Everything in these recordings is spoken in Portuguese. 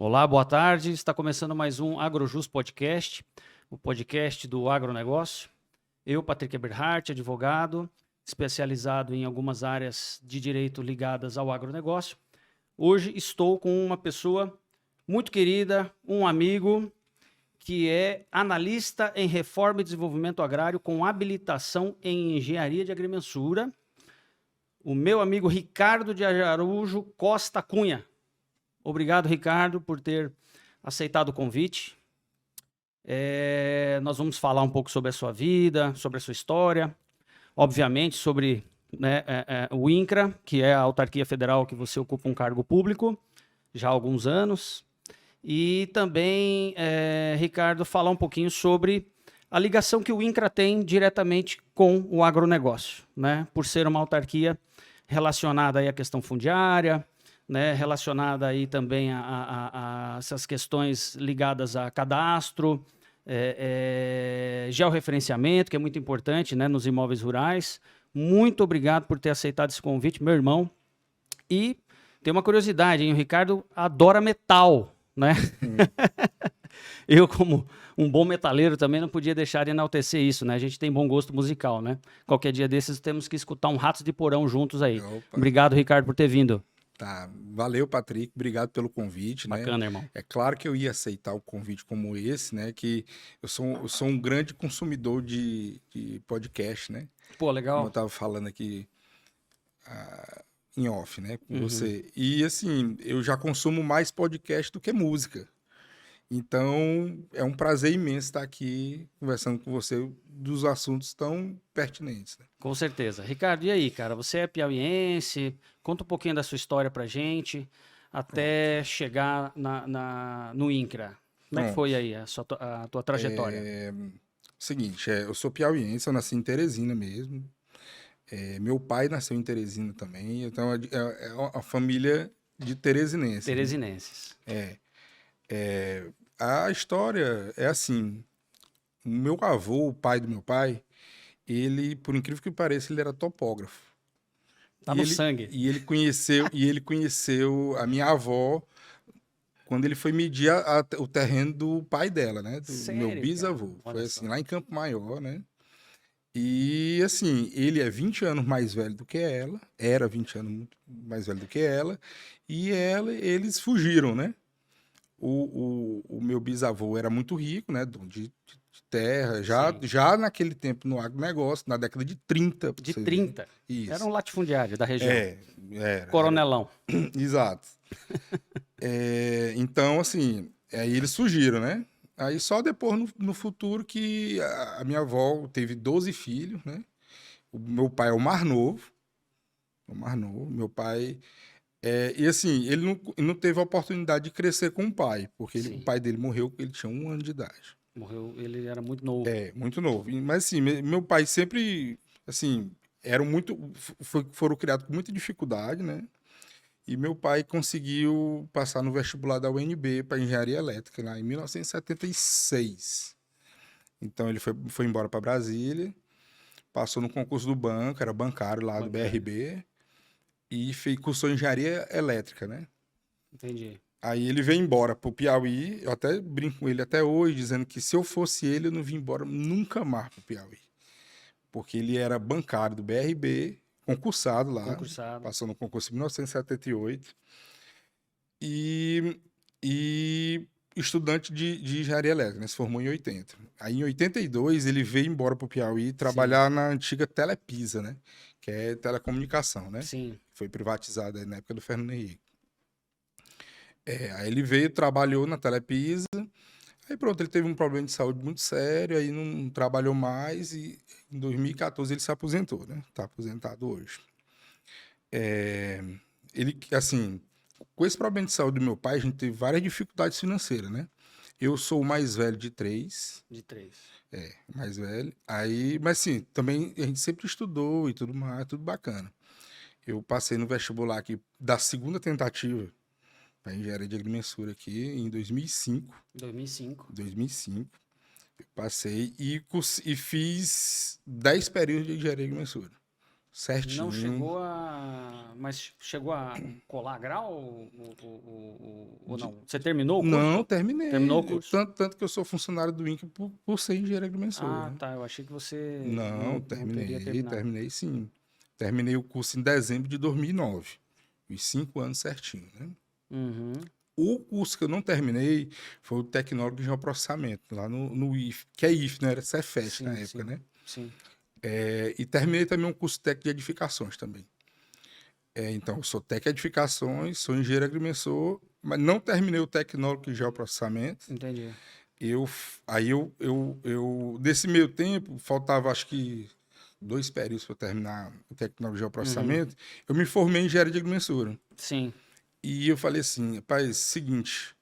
Olá, boa tarde. Está começando mais um AgroJus Podcast, o podcast do agronegócio. Eu, Patrick Eberhardt, advogado, especializado em algumas áreas de direito ligadas ao agronegócio. Hoje estou com uma pessoa muito querida, um amigo, que é analista em reforma e desenvolvimento agrário com habilitação em engenharia de agrimensura, o meu amigo Ricardo de Araújo Costa Cunha. Obrigado, Ricardo, por ter aceitado o convite. Nós vamos falar um pouco sobre a sua vida, sobre a sua história, obviamente sobre o INCRA, que é a autarquia federal que você ocupa um cargo público já há alguns anos. E também, Ricardo, falar um pouquinho sobre a ligação que o INCRA tem diretamente com o agronegócio, né? Por ser uma autarquia relacionada aí à questão fundiária, né, relacionada aí também a essas questões ligadas a cadastro, georreferenciamento, que é muito importante, né, nos imóveis rurais. Muito obrigado por ter aceitado esse convite, meu irmão. E tem uma curiosidade, hein? O Ricardo adora metal, né? Eu, como um bom metaleiro, também não podia deixar de enaltecer isso, né? A gente tem bom gosto musical, né? Qualquer dia desses temos que escutar um Ratos de Porão juntos aí. Opa. Obrigado, Ricardo, por ter vindo. Tá, valeu, Patrick, obrigado pelo convite, né? Bacana, irmão. É claro que eu ia aceitar um convite como esse, né? Que eu sou um grande consumidor de podcast, né? Pô, Como eu legal. estava falando aqui em off, né, com você. E assim, eu já consumo mais podcast do que música. Então, é um prazer imenso estar aqui conversando com você dos assuntos tão pertinentes, né? Com certeza. Ricardo, e aí, cara? Você é piauiense? Conta um pouquinho da sua história pra gente, até chegar no INCRA. Como é que Pronto. foi aí a tua trajetória? Seguinte, eu sou piauiense, eu nasci em Teresina mesmo. Meu pai nasceu em Teresina também, então é uma família de teresinenses, né? Teresinenses. A história é assim, o meu avô, o pai do meu pai, ele, por incrível que pareça, ele era topógrafo. Tá no sangue. E ele conheceu a minha avó quando ele foi medir o terreno do pai dela, né? Do meu Sério, cara? bisavô. Olha Foi só. assim, lá em Campo Maior, né? E assim, ele é 20 anos mais velho do que ela, era 20 anos muito mais velho do que ela, e eles fugiram, né? O meu bisavô era muito rico, né? Dono de terra, Sim. já naquele tempo no agronegócio, na década de 30, pra De você ver. 30. Isso. Era um latifundiário da região. Era. Coronelão. Exato. Então, assim, aí eles surgiram, né? Aí só depois, no futuro, que a minha avó teve 12 filhos, né? O meu pai é o mais novo. Meu pai... e assim, ele não teve a oportunidade de crescer com o pai, porque o Sim. pai dele morreu quando ele tinha 1 ano de idade. Morreu, ele era muito novo. Muito novo. Mas assim, meu pai sempre, assim, foram criados com muita dificuldade, né? E meu pai conseguiu passar no vestibular da UNB para engenharia elétrica lá em 1976. Então ele foi embora para Brasília, passou no concurso do banco, era bancário lá do BRB e cursou engenharia elétrica, né? Entendi. Aí ele veio embora pro Piauí, eu até brinco com ele até hoje, dizendo que se eu fosse ele, eu não vim embora nunca mais pro Piauí. Porque ele era bancário do BRB, concursado lá, Concursado. passou no concurso em 1978, e estudante de engenharia elétrica, né? Se formou em 80. Aí em 82 ele veio embora pro Piauí trabalhar na antiga Telepisa, né? Que é telecomunicação, né? Sim. Foi privatizada na época do Fernando Henrique. Aí ele veio, trabalhou na Telepisa, aí pronto, ele teve um problema de saúde muito sério, aí não trabalhou mais e em 2014 ele se aposentou, né? Tá aposentado hoje. Ele, assim, com esse problema de saúde do meu pai, a gente teve várias dificuldades financeiras, né? Eu sou o mais velho de 3. De 3. Mais velho. Aí, mas assim, também a gente sempre estudou e tudo mais, tudo bacana. Eu passei no vestibular aqui da segunda tentativa para engenharia de agrimensura aqui em 2005. 2005. Eu passei e fiz 10 períodos de engenharia de agrimensura. certinho. Não chegou a... Mas chegou a colar grau ou não? Você terminou o curso? Não, terminei. Terminou o curso? Tanto que eu sou funcionário do INCRA por ser engenheiro agrimensor, Ah, né? tá. Eu achei que você Não, não teria terminado. terminei sim. Terminei o curso em dezembro de 2009. Os 5 anos certinho, né? Uhum. O curso que eu não terminei foi o Tecnólogo de Geoprocessamento, lá no IF, que é IF, né? Era Cefet na época, né? Sim. E terminei também um curso técnico de edificações também. Então, eu sou técnico de edificações, sou engenheiro agrimensor, mas não terminei o Tecnólogo de Geoprocessamento. Entendi. Desse meio tempo, faltava acho que 2 períodos para terminar o Tecnólogo de Geoprocessamento. Eu me formei em engenharia de agrimensura. Sim. E eu falei assim, rapaz, seguinte,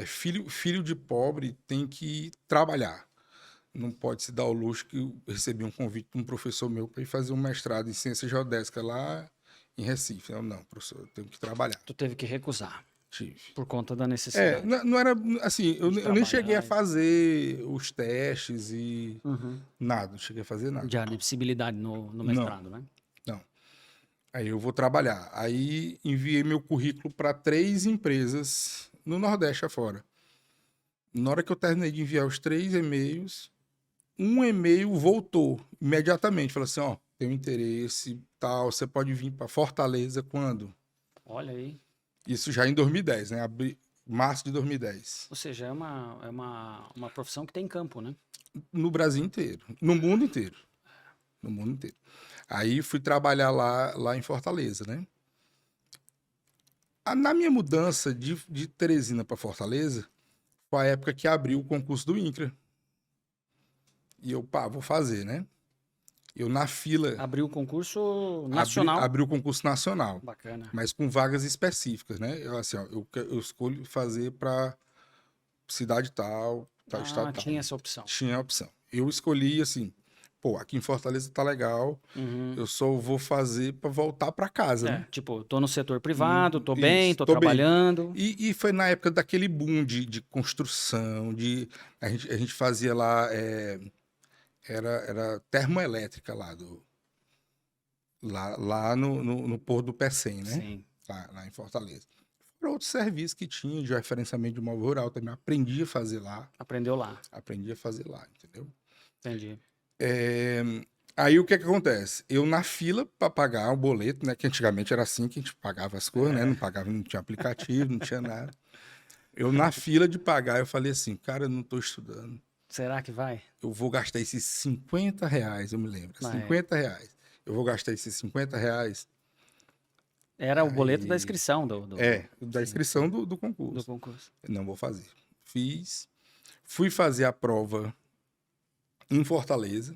filho de pobre tem que trabalhar. Não pode se dar o luxo que eu recebi um convite de um professor meu para ir fazer um mestrado em ciência geodésica lá em Recife. Eu, não, professor, eu tenho que trabalhar. Tu teve que recusar Tive. por conta da necessidade. Não era assim, eu nem trabalhar, cheguei a fazer os testes e nada, não cheguei a fazer nada. De admissibilidade no mestrado, né? Não. Aí eu vou trabalhar. Aí enviei meu currículo para 3 empresas no Nordeste afora. Na hora que eu terminei de enviar os 3 e-mails, um e-mail voltou imediatamente. Falou assim, ó, tenho interesse, tal, você pode vir para Fortaleza quando? Olha aí. Isso já em 2010, né? Março de 2010. Ou seja, é uma profissão que tem campo, né? No Brasil inteiro, no mundo inteiro. No mundo inteiro. Aí fui trabalhar lá em Fortaleza, né? Na minha mudança de Teresina para Fortaleza, foi a época que abriu o concurso do INCRA. E eu, vou fazer, né? Eu na fila. Abriu o concurso nacional. Abriu o concurso nacional. Bacana. Mas com vagas específicas, né? Eu, assim, ó, eu escolho fazer para cidade tal, estado tal. Tinha essa opção. Tinha a opção. Eu escolhi assim, aqui em Fortaleza tá legal, eu só vou fazer para voltar para casa, né? Tipo, tô no setor privado, tô Isso, bem, tô tô bem. trabalhando. E foi na época daquele boom de construção, a gente fazia lá, era termoelétrica lá no Porto do Pecém, né? Sim. Lá em Fortaleza. Foram outros serviços que tinha de referenciamento de imóvel rural também. Aprendi a fazer lá. Aprendeu lá. Aprendi a fazer lá, entendeu? Entendi. Aí o que acontece? Eu na fila para pagar o boleto, né? Que antigamente era assim que a gente pagava as coisas, né? Não pagava, não tinha aplicativo, não tinha nada. Eu na fila de pagar, eu falei assim, cara, eu não tô estudando. Será que vai? Eu vou gastar esses R$50, eu me lembro. R$50. Eu vou gastar esses R$50. Era o boleto da inscrição da inscrição do concurso. Do concurso. Não vou fazer. Fiz. Fui fazer a prova em Fortaleza.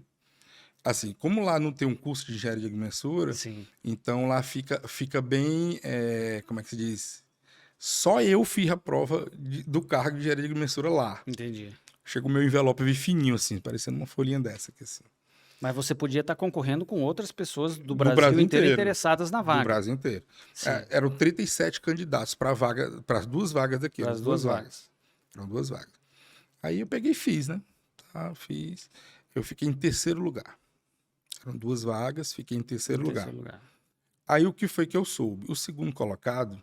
Assim, como lá não tem um curso de engenharia de agrimensura, então lá fica bem, como é que se diz? Só eu fiz a prova do cargo de engenharia de agrimensura lá. Entendi. Chegou o meu envelope vi fininho, assim, parecendo uma folhinha dessa aqui, assim. Mas você podia estar concorrendo com outras pessoas do Brasil inteiro interessadas na vaga. Do Brasil inteiro. Eram 37 candidatos para as 2 vagas daqui. Para as 2 vagas. Eram 2 vagas. Aí eu peguei e fiz, né? Fiz. Eu fiquei em 3º lugar. Eram 2 vagas, fiquei em 3º lugar. Aí o que foi que eu soube? O segundo colocado,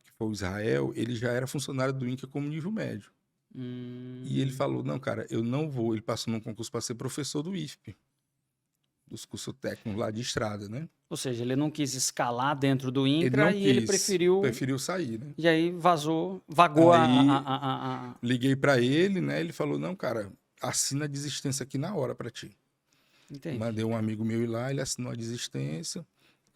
que foi o Israel, ele já era funcionário do INCRA como nível médio. E ele falou, não, cara, eu não vou. Ele passou num concurso para ser professor do IFP, dos cursos técnicos lá de estrada, né? Ou seja, ele não quis escalar dentro do INCRA ele preferiu sair, né? E aí vagou Liguei para ele, né? Ele falou, não, cara, assina a desistência aqui na hora para ti. Entendi. Mandei um amigo meu ir lá, ele assinou a desistência.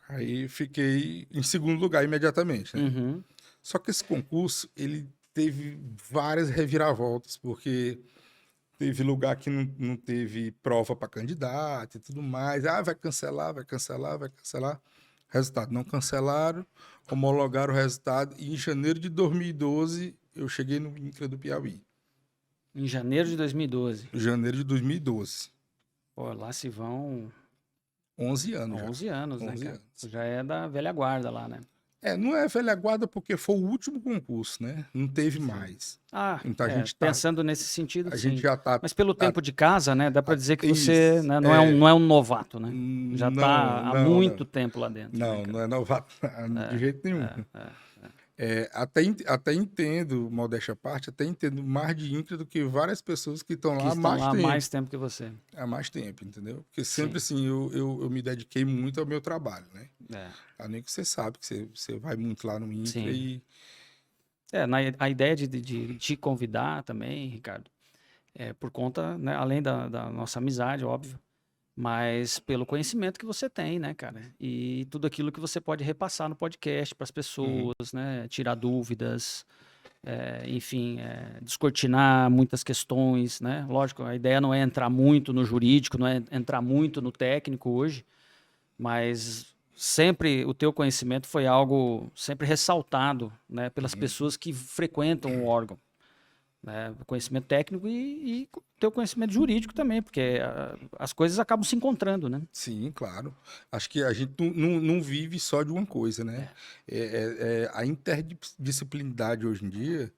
Aí fiquei em 2º lugar imediatamente, né? Só que esse concurso, ele teve várias reviravoltas, porque teve lugar que não teve prova para candidato e tudo mais. Vai cancelar. Resultado, não cancelaram, homologaram o resultado. E em janeiro de 2012, eu cheguei no INCRA do Piauí. Em janeiro de 2012? Janeiro de 2012. Pô, lá se vão... 11 anos 11 anos, né, 11 cara? anos. Já é da velha guarda lá, né? Não é velha guarda porque foi o último concurso, né? Não teve mais. Ah, Então pensando nesse sentido, a sim. gente já tá. Mas pelo tempo de casa, né, dá para dizer que você, Isso. né, não é um novato, né? Já Não, está há não, muito não. tempo lá dentro, né, Não, cara? não é novato de jeito nenhum. É. Até entendo, modéstia à parte, até entendo mais de INCRA do que várias pessoas que estão Que lá há estão mais lá há tempo. mais tempo que você. Há mais tempo, entendeu? Porque sempre Sim. assim, eu me dediquei muito ao meu trabalho, né? É. Além que você sabe que você vai muito lá no INCRA Sim. e. A ideia de te convidar também, Ricardo, é por conta, né, além da nossa amizade, óbvio, mas pelo conhecimento que você tem, né, cara? E tudo aquilo que você pode repassar no podcast para as pessoas, né? Tirar dúvidas, enfim, descortinar muitas questões, né? Lógico, a ideia não é entrar muito no jurídico, não é entrar muito no técnico hoje, mas sempre o teu conhecimento foi algo sempre ressaltado, né, pelas pessoas que frequentam o órgão, né, conhecimento técnico e teu conhecimento jurídico também, porque as coisas acabam se encontrando, né? Sim, claro. Acho que a gente não vive só de uma coisa, né? A interdisciplinaridade hoje em dia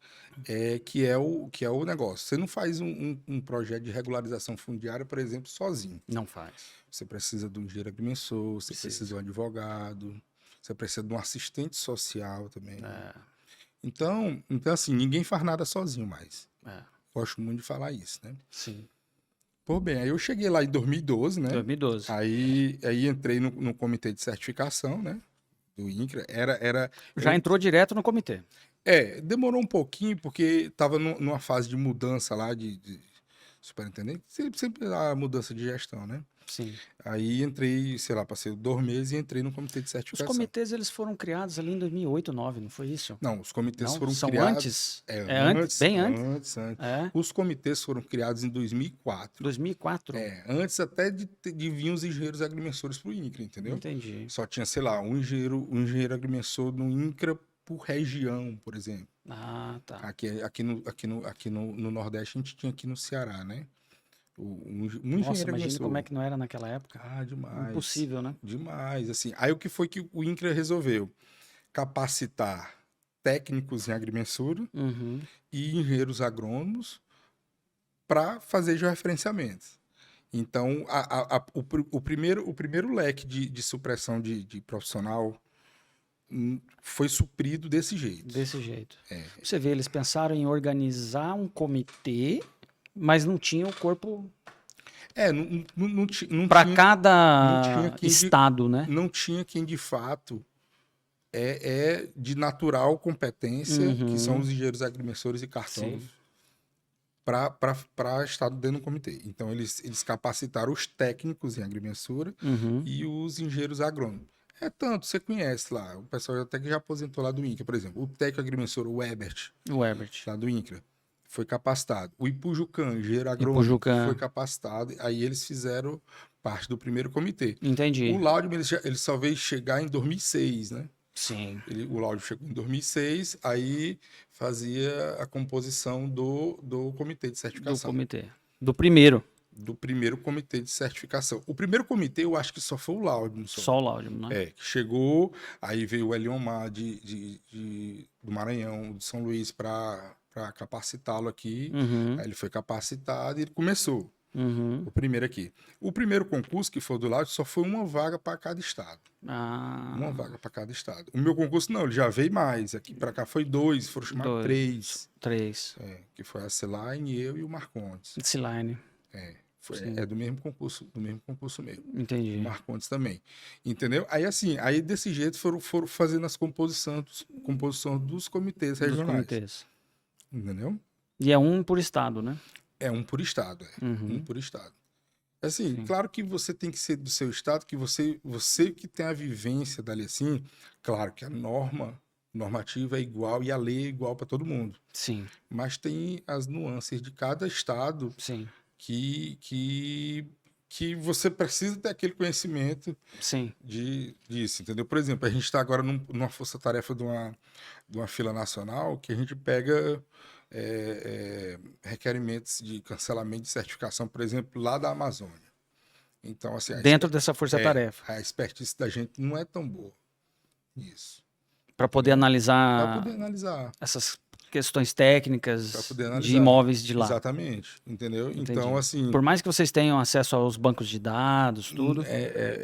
que é o negócio. Você não faz um projeto de regularização fundiária, por exemplo, sozinho. Não faz. Você precisa de um engenheiro agrimensor, você precisa de um advogado, você precisa de um assistente social também. Então, assim, ninguém faz nada sozinho mais. Gosto muito de falar isso, né? Sim. Pô, bem, aí eu cheguei lá em 2012, né? 2012. Aí entrei no comitê de certificação, né? Do INCRA. Já entrou direto no comitê. Demorou um pouquinho, porque estava numa fase de mudança lá de superintendente. Sempre a mudança de gestão, né? Sim. Aí entrei, sei lá, passei 2 meses e entrei no comitê de Os certificação. comitês, eles foram criados ali em 2008, 2009, não foi isso? Não, os comitês Não? foram São criados... antes? Bem antes? Antes. Os comitês foram criados em 2004. 2004? Antes até de vir os engenheiros agrimensores para o INCRA, entendeu? Entendi. Só tinha, sei lá, um engenheiro agrimensor no INCRA por região, por exemplo. Ah, tá. Aqui no Nordeste, a gente tinha aqui no Ceará, né? Um Nossa, engenheiro imagina agrimensor. como é que não era naquela época. Ah, demais. Impossível, né? Demais, assim. Aí o que foi que o INCRA resolveu? Capacitar técnicos em agrimensura e engenheiros agrônomos para fazer georreferenciamentos. Então, o primeiro leque de supressão de profissional foi suprido desse jeito. Desse jeito. Você vê, eles pensaram em organizar um comitê, mas não tinha o corpo não para tinha, cada estado, né? Não tinha quem de fato é de natural competência, que são os engenheiros agrimensores e cartógrafos, para estar dentro do comitê. Então, eles capacitaram os técnicos em agrimensura e os engenheiros agrônomos. Tanto, você conhece lá, o pessoal até que já aposentou lá do INCRA, por exemplo, o técnico agrimensor, o Ebert, lá do INCRA, foi capacitado. O Ipujucan, engenheiro agrônomo, foi capacitado. Aí eles fizeram parte do primeiro comitê. Entendi. O Laudman, ele só veio chegar em 2006, né? Sim. O Laudman chegou em 2006, aí fazia a composição do comitê de certificação. Do comitê. Do primeiro comitê de certificação. O primeiro comitê, eu acho que só foi o Laudman. Só o Laudman, né? Que chegou, aí veio o Eliomar do Maranhão, de São Luís, para capacitá-lo aqui. Aí ele foi capacitado e ele começou. O primeiro aqui. O primeiro concurso, que foi do Laudman, só foi uma vaga para cada estado. Uma vaga para cada estado. O meu concurso, não, ele já veio mais. Aqui para cá foi 2, foram chamados 3. 3. Que foi a Celine, eu e o Marcondes. Celine. Do mesmo concurso mesmo. Entendi. O Marcondes também. Entendeu? Aí assim, desse jeito foram fazendo as composições dos comitês regionais. Dos comitês. Entendeu? E é um por estado, né? É um por estado, um por estado. Assim, claro que você tem que ser do seu estado, que você que tem a vivência dali assim, claro que a normativa é igual e a lei é igual para todo mundo. Sim. Mas tem as nuances de cada estado. Sim. Que você precisa ter aquele conhecimento disso, entendeu? Por exemplo, a gente está agora numa força-tarefa de uma fila nacional que a gente pega requerimentos de cancelamento de certificação, por exemplo, lá da Amazônia. Então, assim, dentro dessa força-tarefa. A expertise da gente não é tão boa. Isso. Para poder Para analisar poder analisar. essas questões Para técnicas poder de analisar. imóveis de lá. Exatamente, entendeu? Entendi. Então, assim... Por mais que vocês tenham acesso aos bancos de dados, tudo,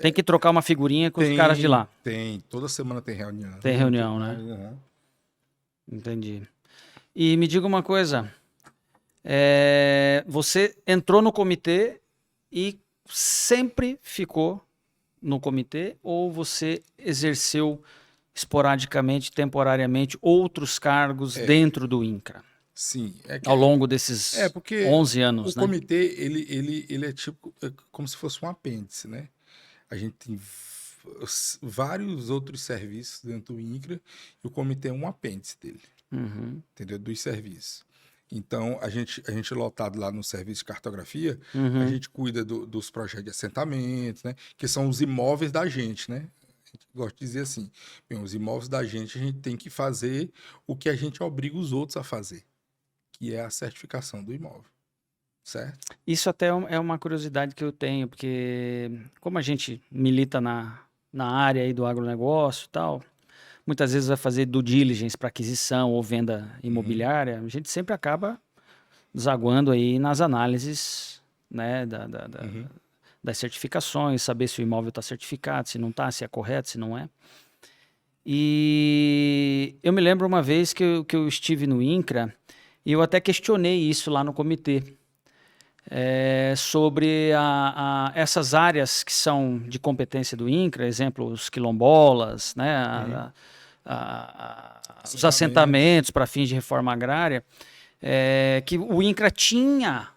tem que trocar uma figurinha com os caras de lá. Tem. Toda semana tem reunião. Tem reunião, né? Uhum. Entendi. E me diga uma coisa. Você entrou no comitê e sempre ficou no comitê ou você exerceu esporadicamente, temporariamente, outros cargos dentro do INCRA? Sim. Ao longo desses porque 11 anos, o né? comitê, ele é tipo como se fosse um apêndice, né? A gente tem vários outros serviços dentro do INCRA e o comitê é um apêndice dele, Uhum, entendeu? Dos serviços. Então, a gente lotado lá no serviço de cartografia, a uhum. gente cuida dos projetos de assentamento, né? Que são os imóveis da gente, né? A gente gosta de dizer assim, bem, os imóveis da gente, a gente tem que fazer o que a gente obriga os outros a fazer, que é a certificação do imóvel, certo? Isso até é uma curiosidade que eu tenho, porque como a gente milita na área aí do agronegócio e tal, muitas vezes vai fazer due diligence para aquisição ou venda imobiliária, a gente sempre acaba desaguando aí nas análises, né, das certificações, saber se o imóvel está certificado, se não está, se é correto, se não é. E eu me lembro uma vez que eu estive no INCRA e eu até questionei isso lá no comitê, sobre essas áreas que são de competência do INCRA, exemplo, os quilombolas, né, os assentamentos para fins de reforma agrária, que o INCRA tinha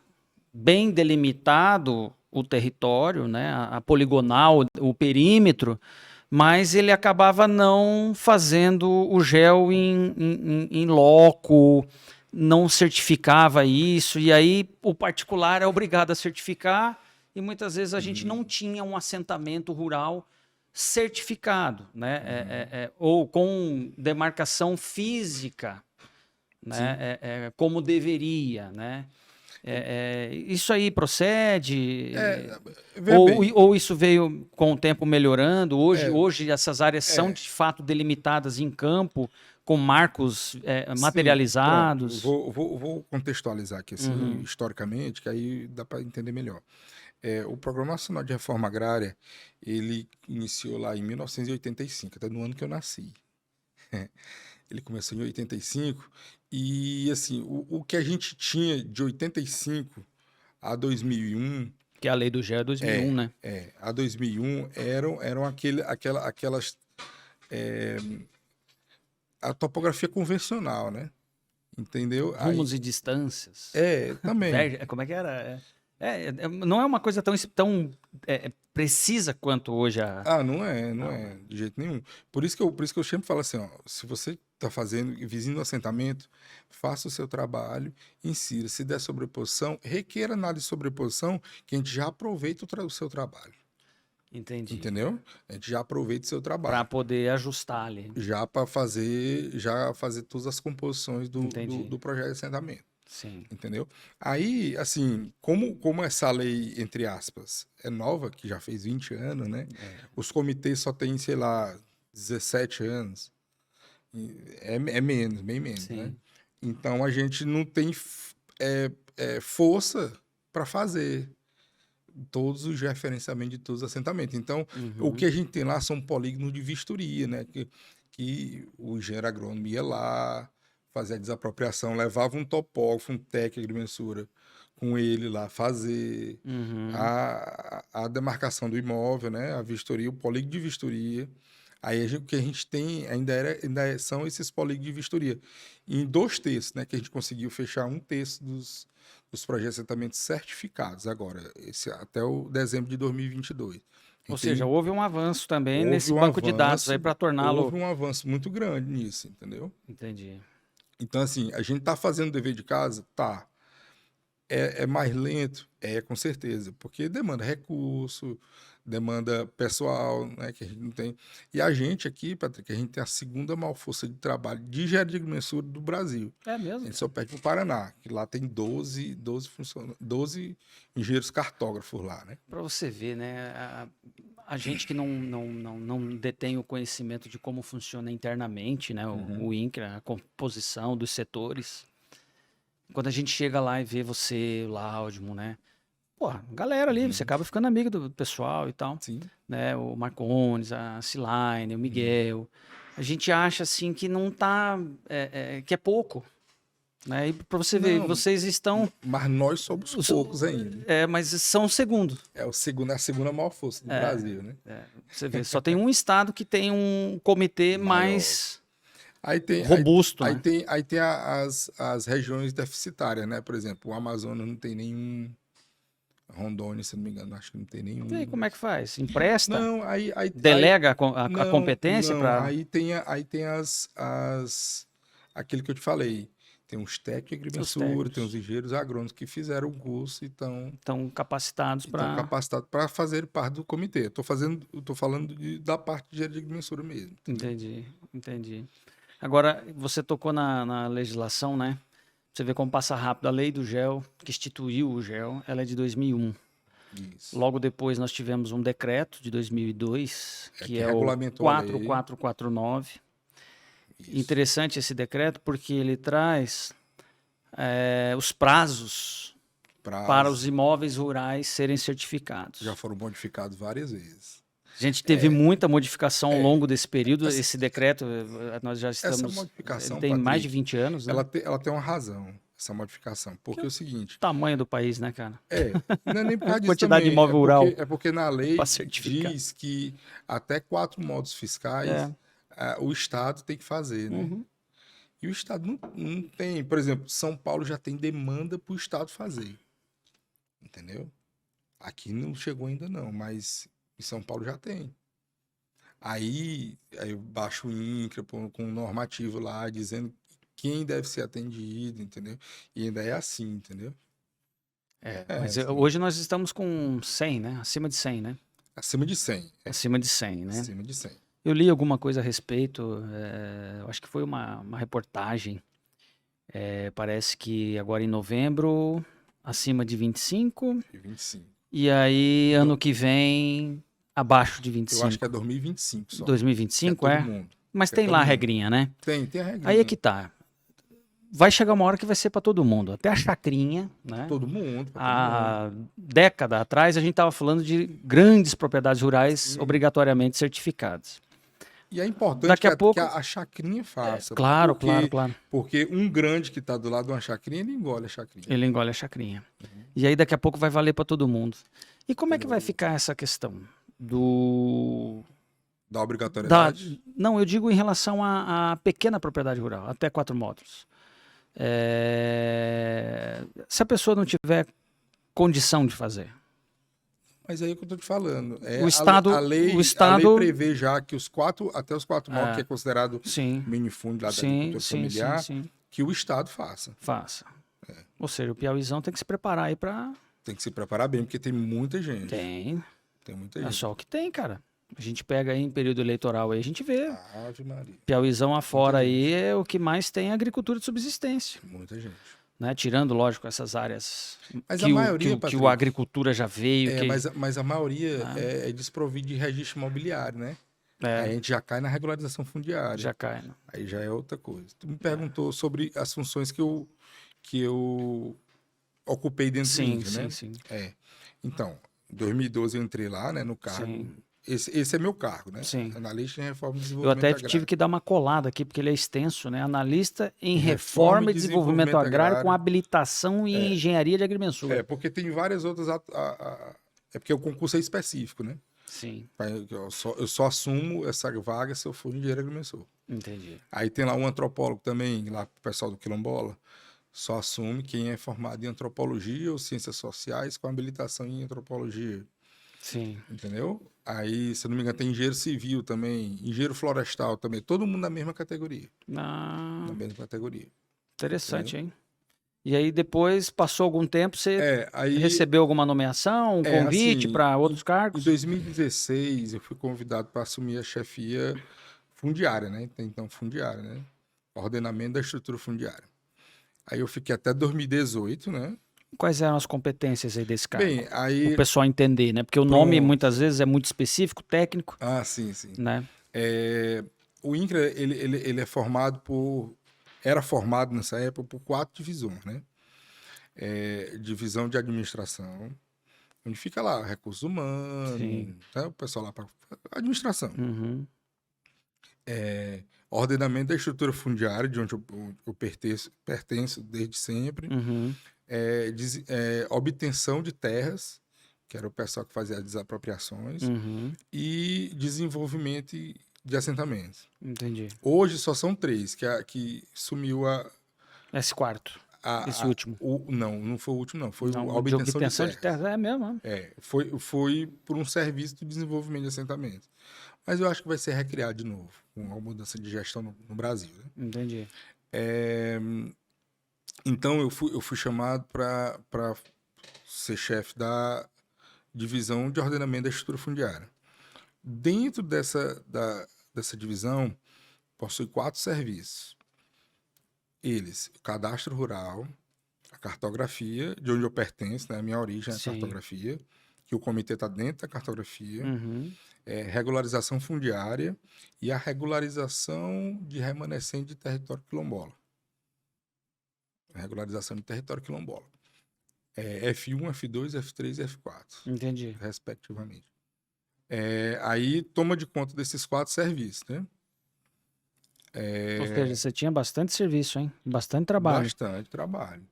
bem delimitado o território, né, a poligonal, o perímetro, mas ele acabava não fazendo o GEL em loco, não certificava isso, e aí o particular é obrigado a certificar, e muitas vezes a gente não tinha um assentamento rural certificado, né, ou com demarcação física, né, como deveria, né? Isso aí procede? Vê bem, Ou isso veio com o tempo melhorando? Hoje essas áreas são de fato delimitadas em campo, com marcos materializados? Pronto, vou contextualizar aqui, assim, historicamente, que aí dá para entender melhor. O Programa Nacional de Reforma Agrária, ele iniciou lá em 1985, até no ano que eu nasci. Ele começou em 85 e, assim, o que a gente tinha de 85 a 2001, Que a lei do GEL é 2001, né? a 2001 eram aquelas a topografia convencional, né? Entendeu? Rumos e distâncias. Também. Como é que era? Não é uma coisa tão precisa quanto hoje a. Não é, de jeito nenhum. Por isso que eu sempre falo assim, ó, se você está fazendo vizinho do assentamento, faça o seu trabalho, insira. Se der sobreposição, requeira nada de sobreposição, que a gente já aproveita o seu trabalho. Entendi. Entendeu? A gente já aproveita o seu Para trabalho. poder ajustar ali. Já fazer todas as composições do projeto de assentamento. Sim. Entendeu? Aí, assim, como essa lei, entre aspas, é nova, que já fez 20 anos, né? Os comitês só têm, sei lá, 17 anos. É menos, bem menos, Sim. né? Então, a gente não tem força para fazer todos os referenciamentos de todos os assentamentos. Então, o que a gente tem lá são polígonos de vistoria, né? Que o engenheiro agrônomo ia lá, fazia a desapropriação, levava um topógrafo, um técnico de mensura com ele lá, fazer a demarcação do imóvel, né? A vistoria, o polígono de vistoria. Aí o que a gente tem são esses polígonos de vistoria. Em 2/3, né? Que a gente conseguiu fechar 1/3 dos projetos de assentamento certificados agora, até o dezembro de 2022. Ou seja, houve um avanço também nesse um banco de dados aí para torná-lo. Houve um avanço muito grande nisso, entendeu? Entendi. Então, assim, a gente tá fazendo o dever de casa? Tá. É mais lento? Com certeza, porque demanda recurso, demanda pessoal, né, que a gente não tem. E a gente aqui, Patrick, a gente tem a segunda maior força de trabalho de engenharia de mensura do Brasil. É A mesmo? gente só perde pro Paraná, que lá tem 12 engenheiros cartógrafos lá, né? Para você ver, né? a gente que não detém o conhecimento de como funciona internamente, né, o INCRA, a composição dos setores, quando a gente chega lá e vê você, o Laudimo, né, pô, galera ali, você acaba ficando amigo do pessoal e tal, Sim. né, o Marcones, a Cilaine, o Miguel, a gente acha assim que não tá, que é pouco, né, e para você ver, Não, vocês estão, mas nós somos poucos ainda. mas são o segundo. É a segunda maior força do Brasil, né? Você vê, só tem um estado que tem um comitê Maior. mais Aí tem, robusto, aí né? tem, aí tem as regiões deficitárias, né? Por exemplo, o Amazonas não tem nenhum. Rondônia, se não me engano, acho que não tem nenhum. E aí, como é que faz? Empresta? Não, Delega a não, competência não. para. Aí tem aquilo que eu te falei. Tem os técnicos de Os agrimensura, tem os técnicos engenheiros agrônomos que fizeram o curso e estão capacitados estão para. capacitados para fazer parte do comitê. Eu tô falando da parte de engenharia de agrimensura mesmo. Entendeu? Entendi. Agora, você tocou na legislação, né? Você vê como passa rápido. A lei do GEL, que instituiu o GEL, ela é de 2001. Isso. Logo depois, nós tivemos um decreto de 2002, que é o regulamentou a lei. 4449. Isso. Interessante esse decreto porque ele traz os prazos para os imóveis rurais serem certificados. Já foram modificados várias vezes. A gente teve muita modificação ao longo desse período. Esse decreto, nós já Essa estamos. modificação, Ele tem mais de Patrick, 20 anos, né? ela tem uma razão, essa modificação. Porque é o seguinte. O tamanho do país, né, cara? Não é nem por causa disso Quantidade também. de imóvel rural É porque na lei para certificar. diz que até 4 modos fiscais o Estado tem que fazer, né? Uhum. E o Estado não tem. Por exemplo, São Paulo já tem demanda para o Estado fazer. Entendeu? Aqui não chegou ainda não, mas em São Paulo já tem. Aí eu baixo o INCRA com um normativo lá, dizendo quem deve ser atendido, entendeu? E ainda é assim, entendeu? Mas assim. hoje nós estamos com 100, né? Acima de 100, né? Acima de 100. Acima de 100, né? Acima de 100. Eu li alguma coisa a respeito, eu acho que foi uma reportagem. Parece que agora em novembro, acima de 25, E 25. e aí ano que vem, abaixo de Eu 25. acho que é 2025 só. 2025, é? Todo mundo. Mas É tem todo lá a mundo. regrinha, né? Tem a regrinha. Aí é que tá. Vai chegar uma hora que vai ser para todo mundo. Até a chacrinha, né? Todo mundo. Há década atrás, a gente estava falando de grandes propriedades rurais obrigatoriamente certificadas. E é importante Daqui a pouco, que a chacrinha faça. Claro. Porque um grande que está do lado de uma chacrinha, ele engole a chacrinha. Ele engole a chacrinha. E aí daqui a pouco vai valer para todo mundo. E como é que vai ficar essa questão da obrigatoriedade? Não, eu digo em relação à pequena propriedade rural, até 4 módulos. Se a pessoa não tiver condição de fazer. Mas aí é o que eu estou te falando. O Estado, a lei prevê já que até os 4 módulos, que é considerado minifúndio da agricultura familiar, que o Estado faça. Ou seja, o Piauizão tem que se preparar aí para... Tem que se preparar bem, porque tem muita gente. Tem muita gente. É só o que tem, cara. A gente pega aí em período eleitoral aí, a gente vê. Ave Maria. Piauizão afora aí é o que mais tem agricultura de subsistência. Muita gente. Né? Tirando, lógico, essas áreas mas que, a maioria, que a agricultura já veio. Mas a maioria é desprovida de registro imobiliário, né? Aí a gente já cai na regularização fundiária. Já cai. Né? Aí já é outra coisa. Tu me perguntou sobre as funções que eu ocupei dentro do INCRA, né? Sim. Então, em 2012 eu entrei lá, né, no cargo. Sim. Esse é meu cargo, né? Sim. Analista em reforma e desenvolvimento agrário. Eu até tive que dar uma colada aqui, porque ele é extenso, né? Analista em reforma e desenvolvimento agrário com habilitação em engenharia de agrimensura. Porque tem várias outras... É porque o concurso é específico, né? Sim. Eu só assumo essa vaga se eu for engenheiro agrimensor. Entendi. Aí tem lá um antropólogo também, lá pro pessoal do Quilombola, só assume quem é formado em antropologia ou ciências sociais com habilitação em antropologia. Sim. Entendeu? Aí, se eu não me engano, tem engenheiro civil também, engenheiro florestal também, todo mundo na mesma categoria. Na mesma categoria. Interessante, entendeu? Hein? E aí depois, passou algum tempo, você recebeu alguma nomeação, um convite assim, para outros cargos? Em 2016, eu fui convidado para assumir a chefia fundiária, né? Então, fundiária, né? Ordenamento da estrutura fundiária. Aí eu fiquei até 2018, né? Quais eram as competências aí desse cargo? Bem, O aí... pessoal entender, né? Porque o nome Pronto. muitas vezes é muito específico, técnico, Ah, sim, sim. né? O INCRA, ele é formado por... Era formado nessa época por 4 divisões, né? Divisão de administração, onde fica lá recursos humanos, Sim. tá? O pessoal lá para administração. Uhum. Ordenamento da estrutura fundiária, de onde eu pertenço desde sempre. Uhum. Obtenção de terras, que era o pessoal que fazia as desapropriações, Uhum. e desenvolvimento de assentamentos. Entendi. Hoje só são 3, que sumiu Esse quarto, esse último. não foi o último, não. Foi Não, a o de obtenção de terras. terras é mesmo, né? Foi por um serviço de desenvolvimento de assentamentos. Mas eu acho que vai ser recriado de novo, com uma mudança de gestão no Brasil. Né? Entendi. Então eu fui chamado para ser chefe da divisão de ordenamento da estrutura fundiária. Dentro dessa divisão, possui 4 serviços. Eles, o cadastro rural, a cartografia, de onde eu pertenço, né? A minha origem é a Sim. cartografia, que o comitê está dentro da cartografia, Uhum. regularização fundiária e a regularização de remanescente de território quilombola. Regularização de território quilombola. F1, F2, F3 e F4. Entendi. Respectivamente. Aí toma de conta desses 4 serviços, né? Ou seja, você tinha bastante serviço, hein? Bastante trabalho. Bastante trabalho.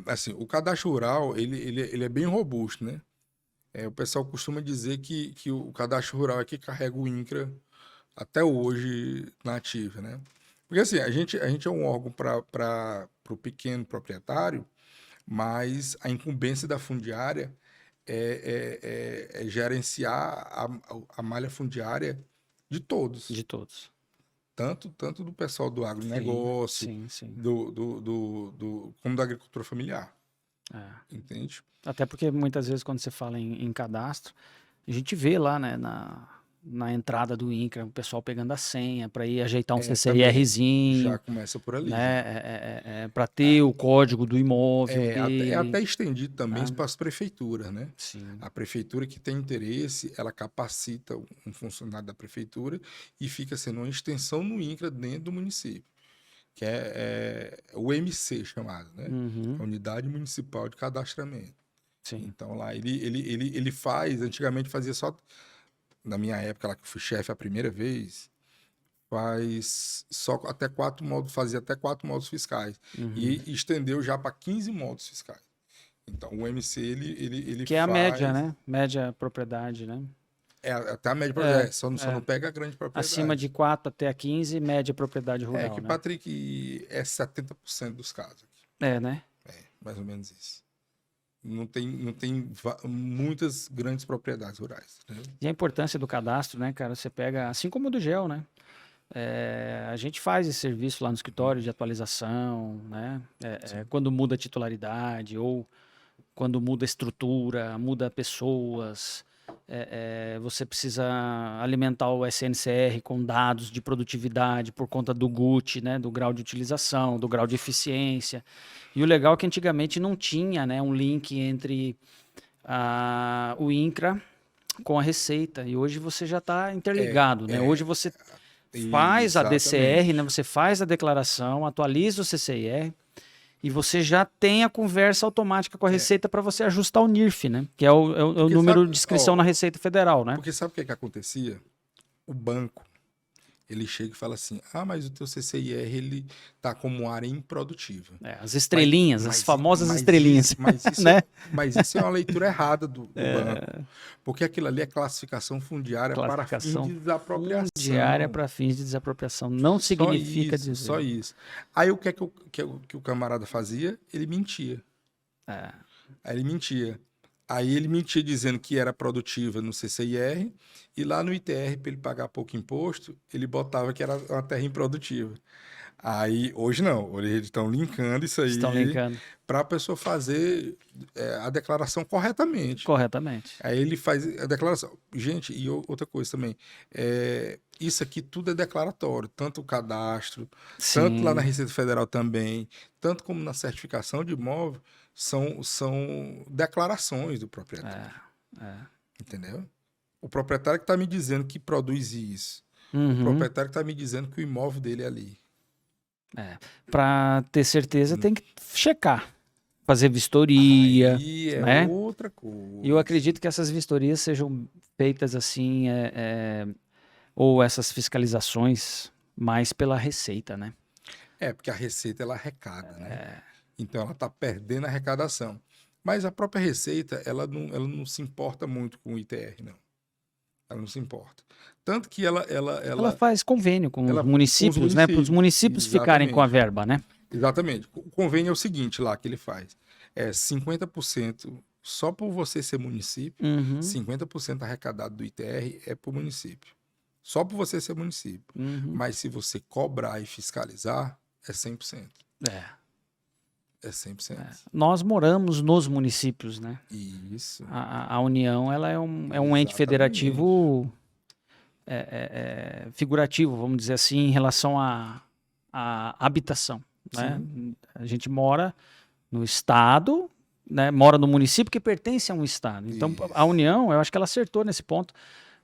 Assim, o cadastro rural, ele é bem robusto, né? O pessoal costuma dizer que o cadastro rural é que carrega o INCRA até hoje na ativa, né? Porque assim, a gente é um órgão para o pequeno proprietário, mas a incumbência da fundiária é gerenciar a malha fundiária de todos. De todos. Tanto do pessoal do agronegócio, Sim. como da agricultura familiar. Entende? Até porque muitas vezes quando você fala em cadastro, a gente vê lá, né, na entrada do INCRA, o pessoal pegando a senha para ir ajeitar um CCIRzinho. Já começa por ali. Né? Para ter o código do imóvel. É até estendido também para as prefeituras, né? Sim. A prefeitura que tem interesse, ela capacita um funcionário da prefeitura e fica sendo uma extensão no INCRA dentro do município, que é o MC chamado, né? Uhum. Unidade Municipal de Cadastramento. Sim. Então lá ele faz, antigamente fazia só, na minha época lá que eu fui chefe a primeira vez, faz só até 4 módulos, fazia até 4 módulos fiscais. Uhum. E estendeu já para 15 módulos fiscais. Então o MC ele que é a média, né? Média propriedade, né? Até a média propriedade, só não pega a grande propriedade. Acima de 4 até a 15, média propriedade rural. Que, né? Patrick, é 70% dos casos aqui. Né? Mais ou menos isso. Não tem muitas grandes propriedades rurais. Né? E a importância do cadastro, né, cara? Você pega, assim como o do GEL, né? A gente faz esse serviço lá no escritório de atualização, né? Quando muda a titularidade ou quando muda a estrutura, muda pessoas, você precisa alimentar o SNCR com dados de produtividade por conta do GUT, né? Do grau de utilização, do grau de eficiência. E o legal é que antigamente não tinha, né, um link entre o INCRA com a Receita. E hoje você já está interligado, né? Hoje você faz a DCR, né? Você faz a declaração, atualiza o CCIR e você já tem a conversa automática com a Receita para você ajustar o NIRF, né? Que é o número de inscrição na Receita Federal, né? Porque sabe o que acontecia? O banco, ele chega e fala assim, mas o teu CCIR, ele tá como área improdutiva. As estrelinhas, as famosas estrelinhas. Mas isso é uma leitura errada do banco. Porque aquilo ali é classificação fundiária para fins de desapropriação. Fundiária para fins de desapropriação. Não significa dizer. Só isso. Aí o que é que o camarada fazia? Ele mentia. Aí ele mentia. Aí ele mentia dizendo que era produtiva no CCIR e lá no ITR, para ele pagar pouco imposto, ele botava que era uma terra improdutiva. Aí, hoje não, hoje eles estão linkando isso Estão aí linkando para a pessoa fazer a declaração corretamente. corretamente. Aí ele faz a declaração. Gente, e outra coisa também, isso aqui tudo é declaratório, tanto o cadastro, tanto lá na Sim, Receita Federal também, tanto como na certificação de imóvel, são declarações do proprietário, é. entendeu? O proprietário que está me dizendo que produz isso. O Uhum. proprietário que está me dizendo que o imóvel dele é ali. Para ter certeza, tem que checar, fazer vistoria, Aí é né? outra E eu coisa. acredito que essas vistorias sejam feitas assim, ou essas fiscalizações mais pela Receita, né? Porque a Receita ela arrecada, né? Então ela está perdendo a arrecadação. Mas a própria Receita, ela não se importa muito com o ITR, não. Ela não se importa. Tanto que ela, ela, Ela ela, faz convênio com os ela com os municípios, né? Para os municípios. municípios ficarem com a Exatamente. verba, né? Exatamente. O convênio é o seguinte lá que ele faz. É 50% só por você ser município, Uhum, 50% arrecadado do ITR é para o município. Só por você ser município. uhum. Mas se você cobrar e fiscalizar, é 100%. É. É 100%. Nós moramos nos municípios, né? Isso. A União, ela é um ente Exatamente. federativo figurativo, vamos dizer assim, em relação à habitação, né? Sim. A gente mora no estado, né? Mora no município que pertence a um estado. Então, a Isso. União, eu acho que ela acertou nesse ponto,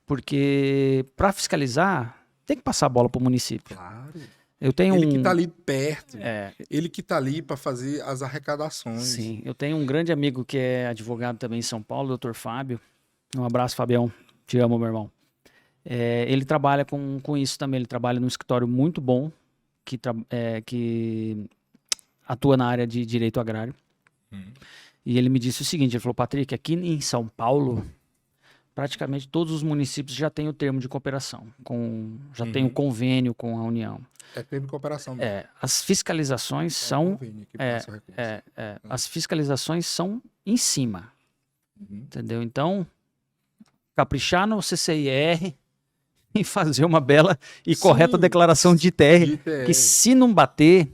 porque para fiscalizar, tem que passar a bola para o município. Claro. Eu tenho Ele que está ali perto. é, Ele que está ali para fazer as arrecadações. sim, eu tenho um grande amigo que é advogado também em São Paulo, o Dr. Fábio. Um abraço, Fabião. Te amo, meu irmão. Ele trabalha com isso também. Ele trabalha num escritório muito bom que atua na área de direito agrário. E ele me disse o seguinte: ele falou, Patrick, aqui em São Paulo, praticamente todos os municípios já têm o termo de cooperação, já tem o convênio com a União. É termo de cooperação mesmo. As fiscalizações são Convênio que passa o recurso. as fiscalizações são em cima, entendeu? Então, caprichar no CCIR e fazer uma bela e correta Sim, declaração de ITR, de ITR. que se não bater,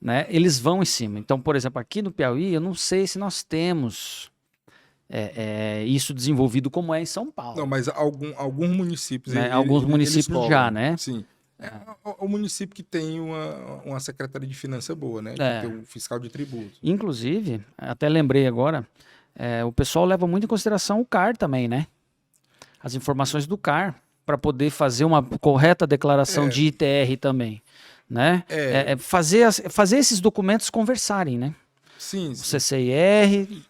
né, eles vão em cima. Então, por exemplo, aqui no Piauí, eu não sei se nós temos isso desenvolvido como é em São Paulo. Não, mas alguns municípios, Né? Alguns eles municípios cobram. já, né? Sim. O município que tem uma secretaria de finança boa, né? Que tem um fiscal de tributo. Inclusive, até lembrei agora, o pessoal leva muito em consideração o CAR também, né? As informações do CAR, para poder fazer uma correta declaração de ITR também, né? Fazer esses documentos conversarem, né? Sim, O sim. CCIR.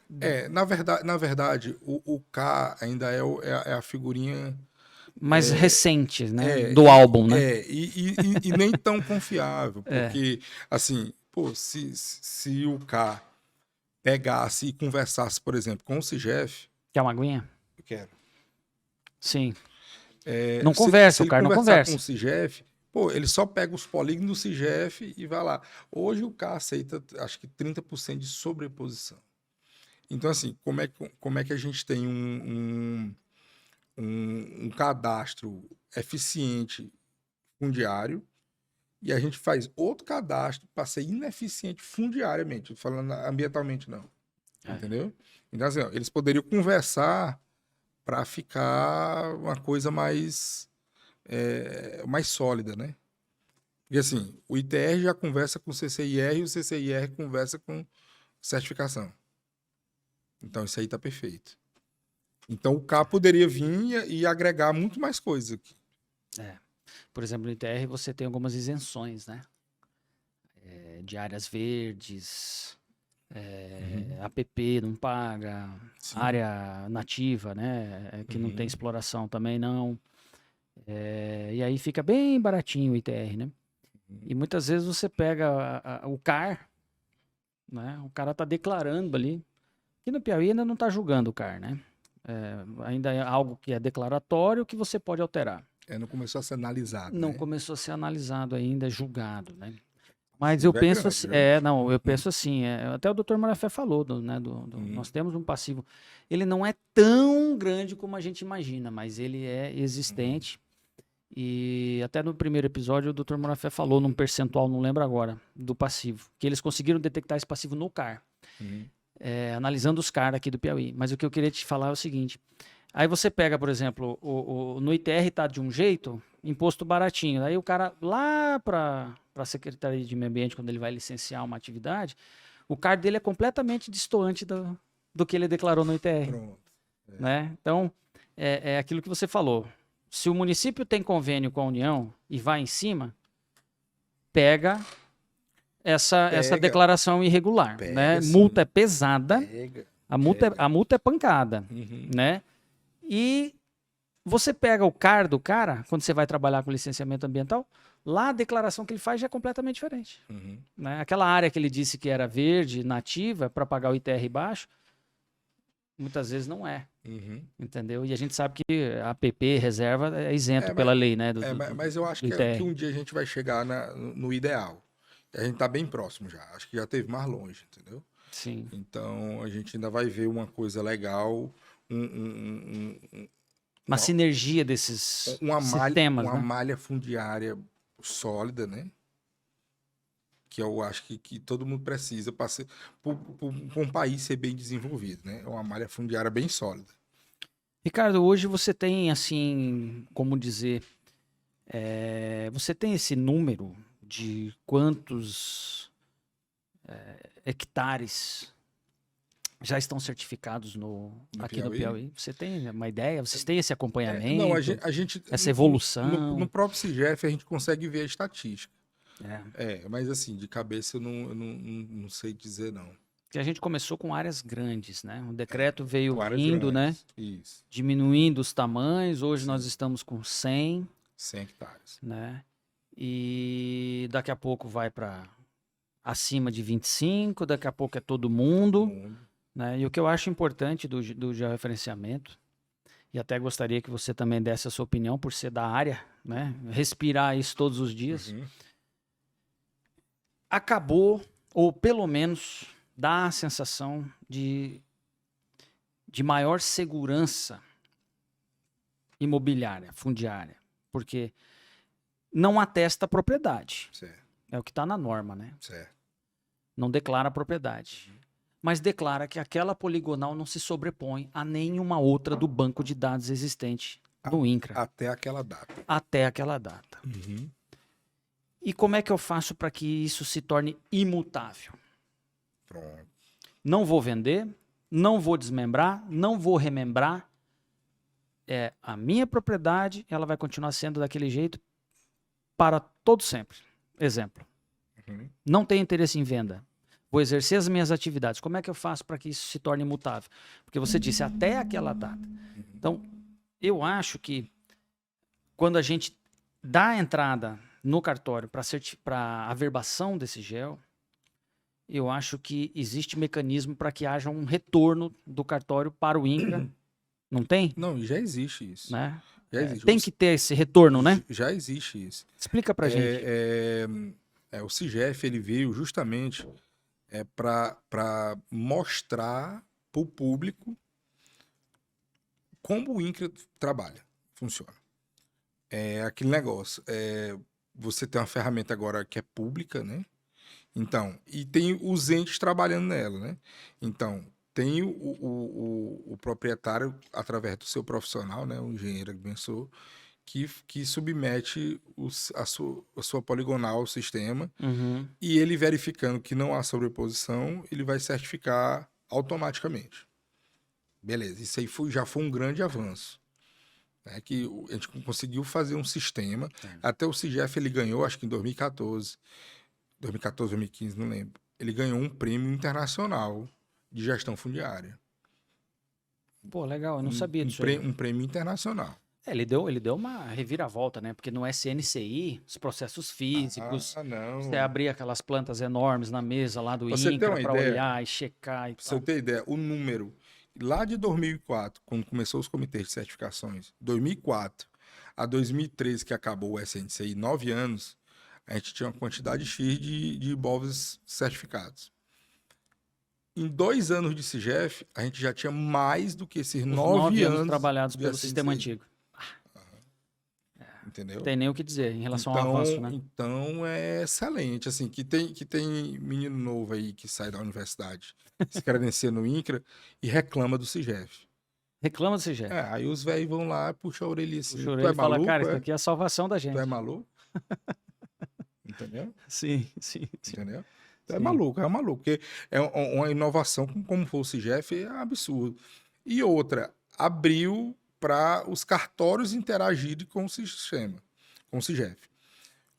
Na verdade, o K ainda é a figurinha mais recente, né? Do álbum, né? E nem tão confiável, porque, assim, pô, se o K pegasse e conversasse, por exemplo, com o CIGEF... Quer uma aguinha? Eu quero. Sim. Não conversa, o cara não conversa. Com o CIGEF, pô, ele só pega os polígonos do CIGEF e vai lá. Hoje o K aceita, acho que 30% de sobreposição. Então, assim, como é que a gente tem um cadastro eficiente fundiário e a gente faz outro cadastro para ser ineficiente fundiariamente, falando ambientalmente não. Entendeu? Então, assim, ó, eles poderiam conversar para ficar uma coisa mais sólida, né? Porque, assim, o ITR já conversa com o CCIR e o CCIR conversa com certificação. Então, isso aí tá perfeito. Então, o K poderia vir e agregar muito mais coisas aqui. Por exemplo, no ITR você tem algumas isenções, né? De áreas verdes, APP não paga, Sim. área nativa, né? Que não tem exploração também não. E aí fica bem baratinho o ITR, né? E muitas vezes você pega o CAR, né? O cara tá declarando ali. Aqui no Piauí ainda não tá julgando o CAR, né? Ainda é algo que é declaratório que você pode alterar. Não começou a ser analisado. Não né? começou a ser analisado ainda, julgado, né? Mas eu penso assim, eu penso assim, até o Dr. Marafé falou, nós temos um passivo, ele não é tão grande como a gente imagina, mas ele é existente E até no primeiro episódio o Dr. Morafé falou num percentual, não lembro agora, do passivo. Que eles conseguiram detectar esse passivo no CAR. Analisando os CAR aqui do Piauí. Mas o que eu queria te falar é o seguinte. Aí você pega, por exemplo, no ITR tá de um jeito, imposto baratinho. Aí o cara lá para a Secretaria de Meio Ambiente, quando ele vai licenciar uma atividade, o CAR dele é completamente distoante do que ele declarou no ITR. Pronto. Né? Então, é aquilo que você falou. Se o município tem convênio com a União e vai em cima, pega essa declaração irregular. Né? Sim. Multa é pesada, Pega. a multa é pancada. Né? E você pega o CAR do cara, quando você vai trabalhar com licenciamento ambiental, lá a declaração que ele faz já é completamente diferente. Né? Aquela área que ele disse que era verde, nativa, para pagar o ITR baixo, muitas vezes não é. Entendeu? E a gente sabe que a APP, reserva, é isento pela lei, né? Mas eu acho que um dia a gente vai chegar no ideal. A gente tá bem próximo já. Acho que já teve mais longe, entendeu? Sim. Então a gente ainda vai ver uma coisa legal, uma sinergia desses sistemas, uma né? malha fundiária sólida, né? Que eu acho que todo mundo precisa para um país ser bem desenvolvido, né? É uma malha fundiária bem sólida. Ricardo, hoje você tem, assim, como dizer, você tem esse número de quantos hectares já estão certificados aqui no Piauí? Você tem uma ideia? Vocês têm esse acompanhamento? Não, a gente essa evolução? No próprio CIGEF a gente consegue ver a estatística. Mas assim, de cabeça eu não sei dizer, não. Porque a gente começou com áreas grandes, né? O decreto veio vindo, grandes, né? Isso. Diminuindo os tamanhos. Hoje nós estamos com 100 hectares. Né? E daqui a pouco vai para acima de 25, daqui a pouco é todo mundo. Né? E o que eu acho importante do georreferenciamento, e até gostaria que você também desse a sua opinião, por ser da área, né? Respirar isso todos os dias. Acabou, ou pelo menos dá a sensação de maior segurança imobiliária, fundiária, porque não atesta a propriedade. Certo. É o que está na norma, né? Certo. Não declara a propriedade. Mas declara que aquela poligonal não se sobrepõe a nenhuma outra do banco de dados existente no INCRA. Até aquela data. Até aquela data. E como é que eu faço para que isso se torne imutável? Pronto. Não vou vender, não vou desmembrar, não vou remembrar. É a minha propriedade, ela vai continuar sendo daquele jeito para todo sempre. Exemplo. Não tenho interesse em venda. Vou exercer as minhas atividades. Como é que eu faço para que isso se torne imutável? Porque você disse até aquela data. Então, eu acho que quando a gente dá a entrada no cartório para averbação desse GEL, eu acho que existe mecanismo para que haja um retorno do cartório para o INCRA. Não tem? Não, já existe isso. Né? Já existe. Tem que ter esse retorno, né? Já existe isso. Explica pra gente. O CIGEF ele veio justamente para mostrar para o público como o INCRA trabalha, funciona. É aquele negócio. Você tem uma ferramenta agora que é pública, né? Então, e tem os entes trabalhando nela, né? Então, tem o proprietário, através do seu profissional, né? O engenheiro agrimensor, que submete a sua poligonal ao sistema, e ele verificando que não há sobreposição, ele vai certificar automaticamente. Beleza, isso aí já foi um grande avanço. Né? Que a gente conseguiu fazer um sistema, até o CIGEF ele ganhou, acho que em 2014, 2015, não lembro, ele ganhou um prêmio internacional de gestão fundiária. Pô, legal, eu não sabia disso aí. Um prêmio internacional. Ele deu uma reviravolta, né? Porque no SNCI, os processos físicos, você abria aquelas plantas enormes na mesa lá do INCRA para olhar e checar e tal. Pra você ter ideia, o número, lá de 2004, quando começou os comitês de certificações, 2004 a 2013, que acabou o SNCI, 9 anos, a gente tinha uma quantidade X de imóveis certificados. Em 2 anos de CIGEF, a gente já tinha mais do que esses 9 anos trabalhados pelo sistema antigo. entendeu? Tem nem o que dizer em relação ao avanço, né? Então é excelente, assim, que tem menino novo aí que sai da universidade, se credencia no INCRA e reclama do CIGEF. Reclama do CIGEF. Aí os velhos vão lá, puxa a orelhinha O assim, tu Chorelho é fala, cara, maluco, isso é? aqui é a salvação da Tu é gente. maluco? Entendeu? Sim, sim, sim. Entendeu? Tu é Sim. maluco, porque é uma inovação como foi o CIGEF, é absurdo. E outra, abriu para os cartórios interagirem com o sistema, com o CIGEF.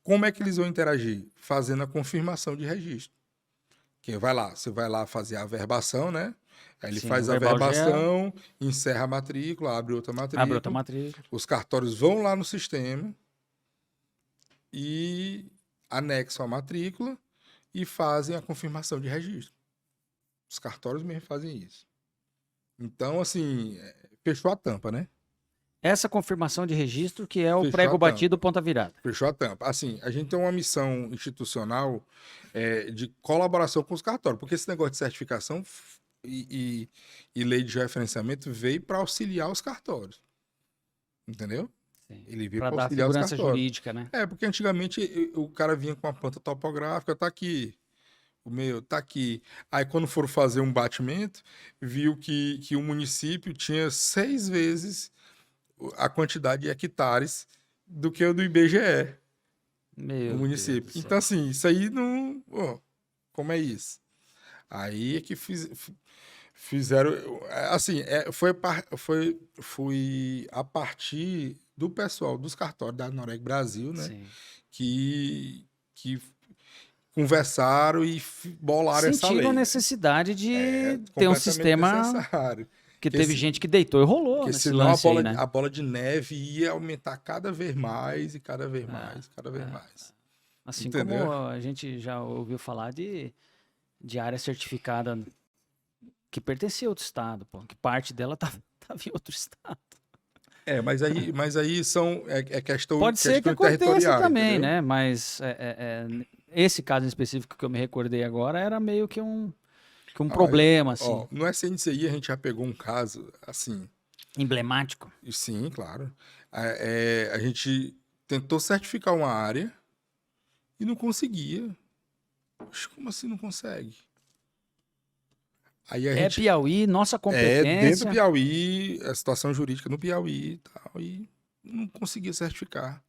Como é que eles vão interagir? Fazendo a confirmação de registro. Que você vai lá fazer a averbação, né? Aí ele Sim, o faz a verbal GEA, averbação, encerra a matrícula, abre outra abre outra matrícula. matrícula. Os cartórios vão lá no sistema e anexam a matrícula e fazem a confirmação de registro. Os cartórios mesmo fazem isso. Então, assim, fechou a tampa, né? Essa confirmação de registro que é o Fechou prego a tampa. batido ponta virada. Fechou a tampa. Assim, a gente tem uma missão institucional de colaboração com os cartórios, porque esse negócio de certificação e lei de georreferenciamento veio para auxiliar os cartórios. Entendeu? Ele veio Para para dar auxiliar os segurança cartórios. jurídica, né? Porque antigamente o cara vinha com uma planta topográfica, tá aqui. O meu tá aqui. Aí quando foram fazer um batimento, viu que o município tinha 6 vezes a quantidade de hectares do que o do IBGE, Meu o Deus município. do céu. Então, assim, isso aí não. Como é isso? Aí é que fizeram. Assim, foi a partir do pessoal dos cartórios da Noreg Brasil, né? Sim. Que conversaram e bolaram essa lei. Sentiram a necessidade de ter um Completamente sistema necessário. que teve gente que deitou e rolou Porque nesse senão lance aí, né? a bola de neve ia aumentar cada vez mais e cada vez mais, cada vez mais. Assim Entendeu? como a gente já ouviu falar de área certificada que pertencia a outro estado, pô, que parte dela tava em outro estado. Mas aí questão, Pode ser que questão aconteça territorial, também, entendeu? né? Mas esse caso em específico que eu me recordei agora era meio que um problema, assim, No SNCI a gente já pegou um caso, assim, emblemático. e sim, claro. A gente tentou certificar uma área e não conseguia. Poxa, como assim não consegue? Aí a gente Piauí, nossa dentro do competência. Piauí, a situação jurídica no Piauí e tal, e não conseguia certificar.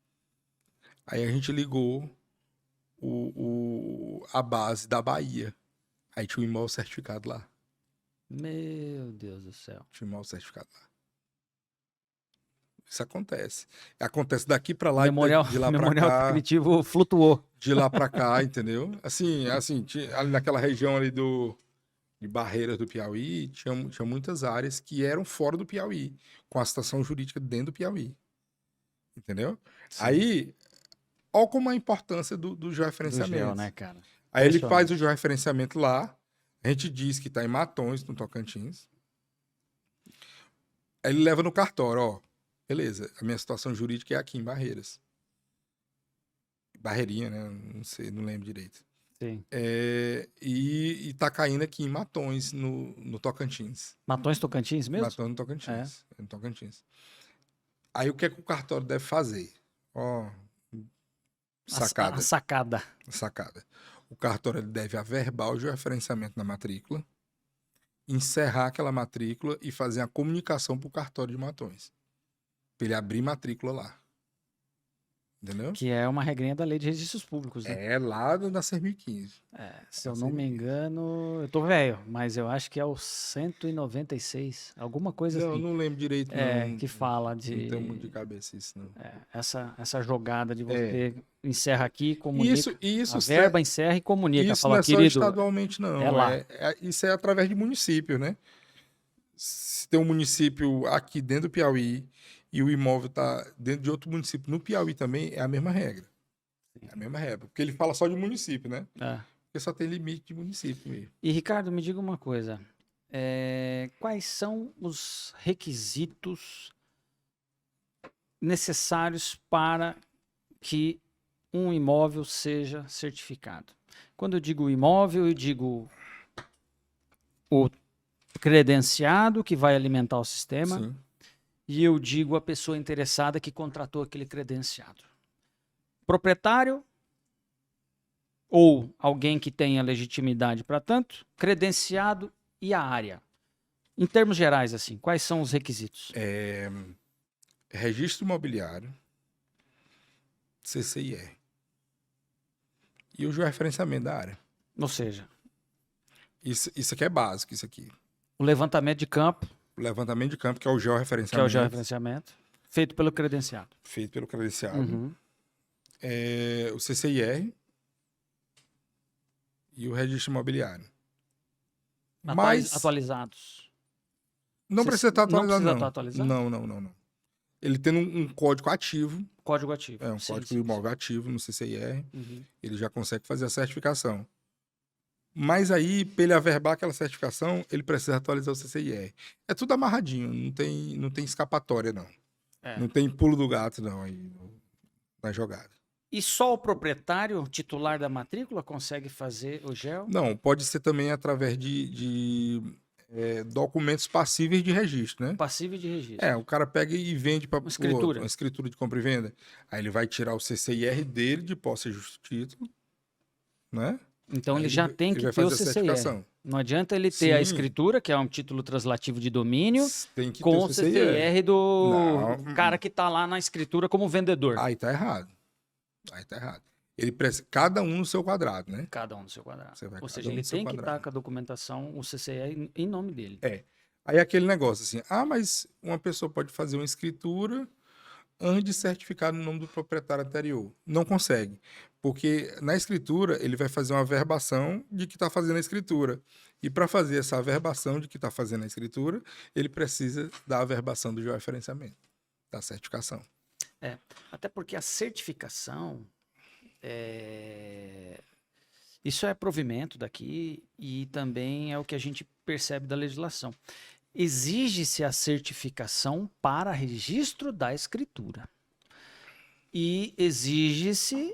Aí a gente ligou a base da Bahia. Aí tinha um imóvel certificado lá. Meu Deus do céu. Tinha um imóvel certificado lá. Isso acontece. Acontece daqui para lá, Memorial, de lá para memorial cá, descritivo flutuou. de lá para cá, entendeu? Assim, ali naquela região ali de Barreiras do Piauí, tinha muitas áreas que eram fora do Piauí, com a situação jurídica dentro do Piauí. Entendeu? Sim. Aí, olha como a importância do Do georreferenciamento. gel, né, cara? Aí ele faz o georreferenciamento lá, a gente diz que está em Matões, no Tocantins. Aí ele leva no cartório, ó, beleza, a minha situação jurídica é aqui em Barreiras. Barreirinha, né? Não sei, não lembro direito. Sim. E tá caindo aqui em Matões, no Tocantins. Matões Tocantins mesmo? Matões no Tocantins. No Tocantins. Aí o que é que o cartório deve fazer? Ó, sacada. A sacada. Sacada. O cartório ele deve averbar o georreferenciamento na matrícula, encerrar aquela matrícula e fazer a comunicação para o cartório de Matões. Para ele abrir matrícula lá. Entendeu? Que é uma regrinha da Lei de Registros Públicos, né? É lá da 6.015. Se eu não me engano, eu tô velho, mas eu acho que é o 196, alguma coisa Não, assim. não lembro direito, não. Que fala de... Não tenho muito de cabeça isso, não. Essa jogada de você encerra aqui, comunica. Isso, a verba encerra e comunica. Isso Fala, não é só querido, estadualmente, não. é lá. Isso é através de município, né? Se tem um município aqui dentro do Piauí e o imóvel está dentro de outro município no Piauí também, é a mesma regra. É a mesma regra. Porque ele fala só de município, né? Porque só tem limite de município mesmo. E, Ricardo, me diga uma coisa. Quais são os requisitos necessários para que um imóvel seja certificado? Quando eu digo imóvel, eu digo o credenciado que vai alimentar o sistema. Sim. e eu digo a pessoa interessada que contratou aquele credenciado. Proprietário ou alguém que tenha legitimidade para tanto, credenciado e a área. Em termos gerais, assim, quais são os requisitos? Registro imobiliário, CCIR. E o georreferenciamento da área. Ou seja, Isso aqui é básico, isso aqui. o levantamento de campo, O levantamento de campo, que é o que é georreferenciamento. o georreferenciamento, feito pelo credenciado. Feito pelo credenciado. Uhum. O CCIR e o registro imobiliário. Mas Atualizados. não precisa estar Não atualizado, precisa não. estar atualizado? Não. Ele tendo um código ativo, Código ativo. um Sim, código sim, imóvel ativo no CCIR, Uhum. ele já consegue fazer a certificação. Mas aí, para ele averbar aquela certificação, ele precisa atualizar o CCIR. É tudo amarradinho, não tem escapatória, não. É. Não tem pulo do gato, não, aí na jogada. E só o proprietário titular da matrícula consegue fazer o gel? Não, pode ser também através de documentos passíveis de registro, né? Passível de registro. O cara pega e vende para Uma escritura. uma escritura de compra e venda. Aí ele vai tirar o CCIR dele de posse e justo título, né? Então Aí ele já tem ele que vai ter o fazer a CCIR. certificação. Não adianta ele ter a Sim. escritura, que é um título translativo de domínio, Tem que ter com o o CCIR do Não. cara que está lá na escritura como vendedor. Aí tá errado. Ele cada um no seu quadrado, né? Cada um no seu quadrado. Você vai Ou cada seja, um ele no seu tem que quadrado. estar com a documentação, o CCIR em nome dele. Aí aquele negócio assim, mas uma pessoa pode fazer uma escritura antes de certificar no nome do proprietário anterior. Não consegue. Porque na escritura, ele vai fazer uma averbação de que está fazendo a escritura. E para fazer essa averbação de que está fazendo a escritura, ele precisa da averbação do georreferenciamento, da certificação. Até porque a certificação, isso é provimento daqui e também é o que a gente percebe da legislação. Exige-se a certificação para registro da escritura. E exige-se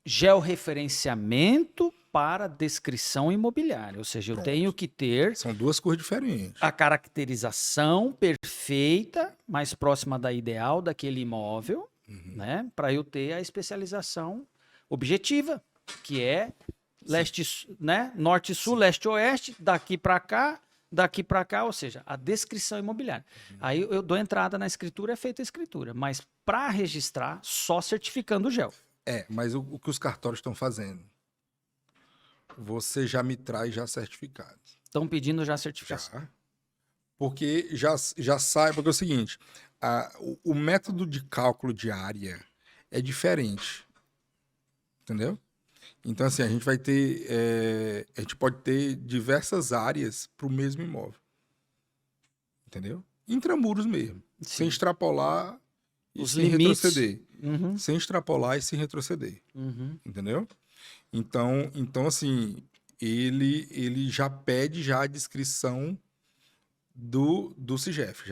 georreferenciamento para descrição imobiliária. Ou seja, eu Pronto. tenho que ter São duas cores diferentes. a caracterização perfeita, mais próxima da ideal daquele imóvel, né? Para eu ter a especialização objetiva, que é leste, né? Norte, sul, leste, oeste, daqui para cá, ou seja, a descrição imobiliária. Aí eu dou entrada na escritura, é feita a escritura, mas para registrar, só certificando o gel. Mas o que os cartórios estão fazendo? Você já me traz já certificado. Estão pedindo já a certificação. Já. Porque já sai. Porque é o seguinte: o método de cálculo de área é diferente. Entendeu? Então, assim, a gente vai ter. A gente pode ter diversas áreas para o mesmo imóvel. Entendeu? Intramuros mesmo. Sim. Sem extrapolar e Os sem limites. retroceder. Uhum, Sem extrapolar e sem retroceder. uhum. Entendeu? Então assim, ele já pede já a descrição do CIGEF,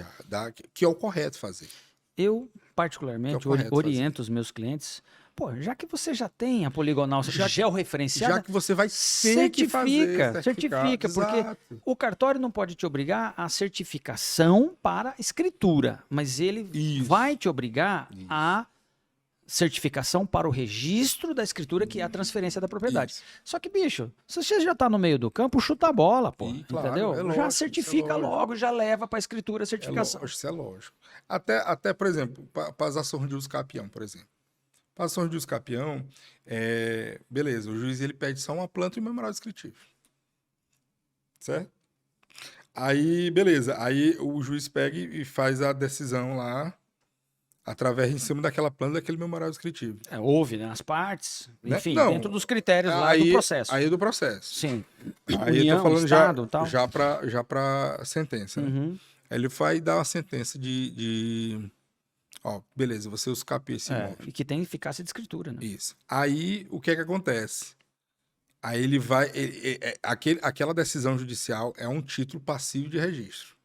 que é o correto fazer. Eu, particularmente, Que é o correto oriento os meus clientes. Pô, já que você já tem a poligonal georreferenciada, Já que você vai ter que fazer certifica, porque Exato. o cartório não pode te obrigar a certificação para escritura, mas ele Isso. vai te obrigar a certificação para o registro da escritura, que é a transferência da propriedade. Isso. Só que, bicho, se você já tá no meio do campo, chuta a bola, pô. Claro, Entendeu? é Já lógico, certifica isso é lógico. logo, já leva para a escritura a certificação. Isso é lógico. Até por exemplo, para as ações de uso capião, por exemplo. Para ações de uso capião, beleza, o juiz ele pede só uma planta e um memorial descritivo. Certo? Aí, beleza. Aí o juiz pega e faz a decisão lá, através em cima daquela planta, daquele memorial descritivo. Houve, né? As partes, Né? enfim, Não, dentro dos critérios lá do processo. Aí é do processo. Sim. Aí União, eu tô falando Estado, tal. já para sentença. Né? Uhum. Aí ele vai dar uma sentença ó, beleza, você usa capia esse imóvel. E que tem eficácia de escritura, né? Isso. Aí, o que é que acontece? Aí ele vai... aquela decisão judicial é um título passivo de registro.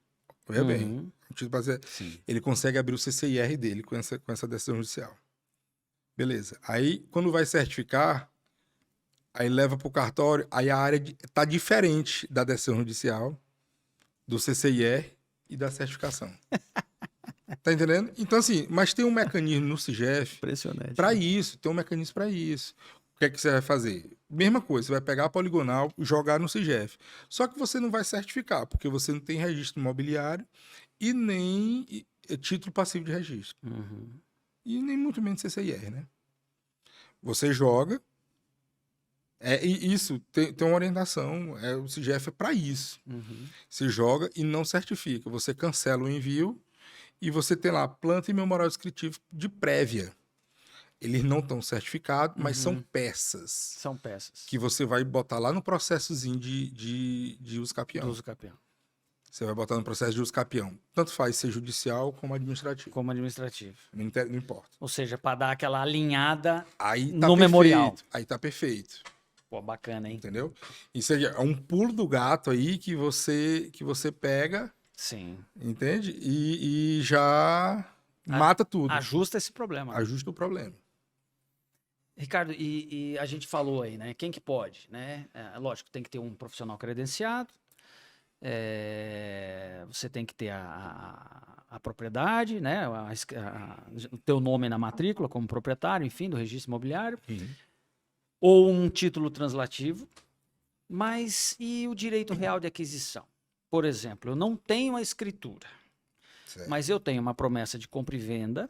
Veja bem. Um título passivo. Sim. Ele consegue abrir o CCIR dele com essa decisão judicial. Beleza. Aí, quando vai certificar, aí leva para o cartório, aí a área tá diferente da decisão judicial, do CCIR e da certificação. Tá entendendo? Então, assim, mas tem um mecanismo no CIGEF Impressionante. para isso, tem um mecanismo para isso. O que é que você vai fazer? Mesma coisa, você vai pegar a poligonal e jogar no CIGEF. Só que você não vai certificar, porque você não tem registro imobiliário e nem título passivo de registro. Uhum. E nem muito menos CCIR, né? Você joga. E isso tem uma orientação. O CIGEF é para isso. Uhum. Você joga e não certifica. Você cancela o envio e você tem lá planta e memorial descritivo de prévia. Eles não estão certificados, mas são peças São peças. que você vai botar lá no processozinho de uso capião. Do uso capião. Você vai botar no processo de uso capião. Tanto faz ser judicial como administrativo. Como administrativo. Não importa. Ou seja, para dar aquela alinhada Aí tá no perfeito. memorial. Aí tá perfeito. Pô, bacana, hein? Entendeu? Isso aí é um pulo do gato aí que você pega, Sim. entende? E já mata tudo. Ajusta esse problema. Ajusta o problema. Ricardo, e a gente falou aí, né? Quem que pode, né? Lógico, tem que ter um profissional credenciado, você tem que ter a propriedade, né? O teu nome na matrícula como proprietário, enfim, do registro imobiliário, ou um título translativo, mas e o direito real de aquisição? Por exemplo, eu não tenho a escritura, Certo. mas eu tenho uma promessa de compra e venda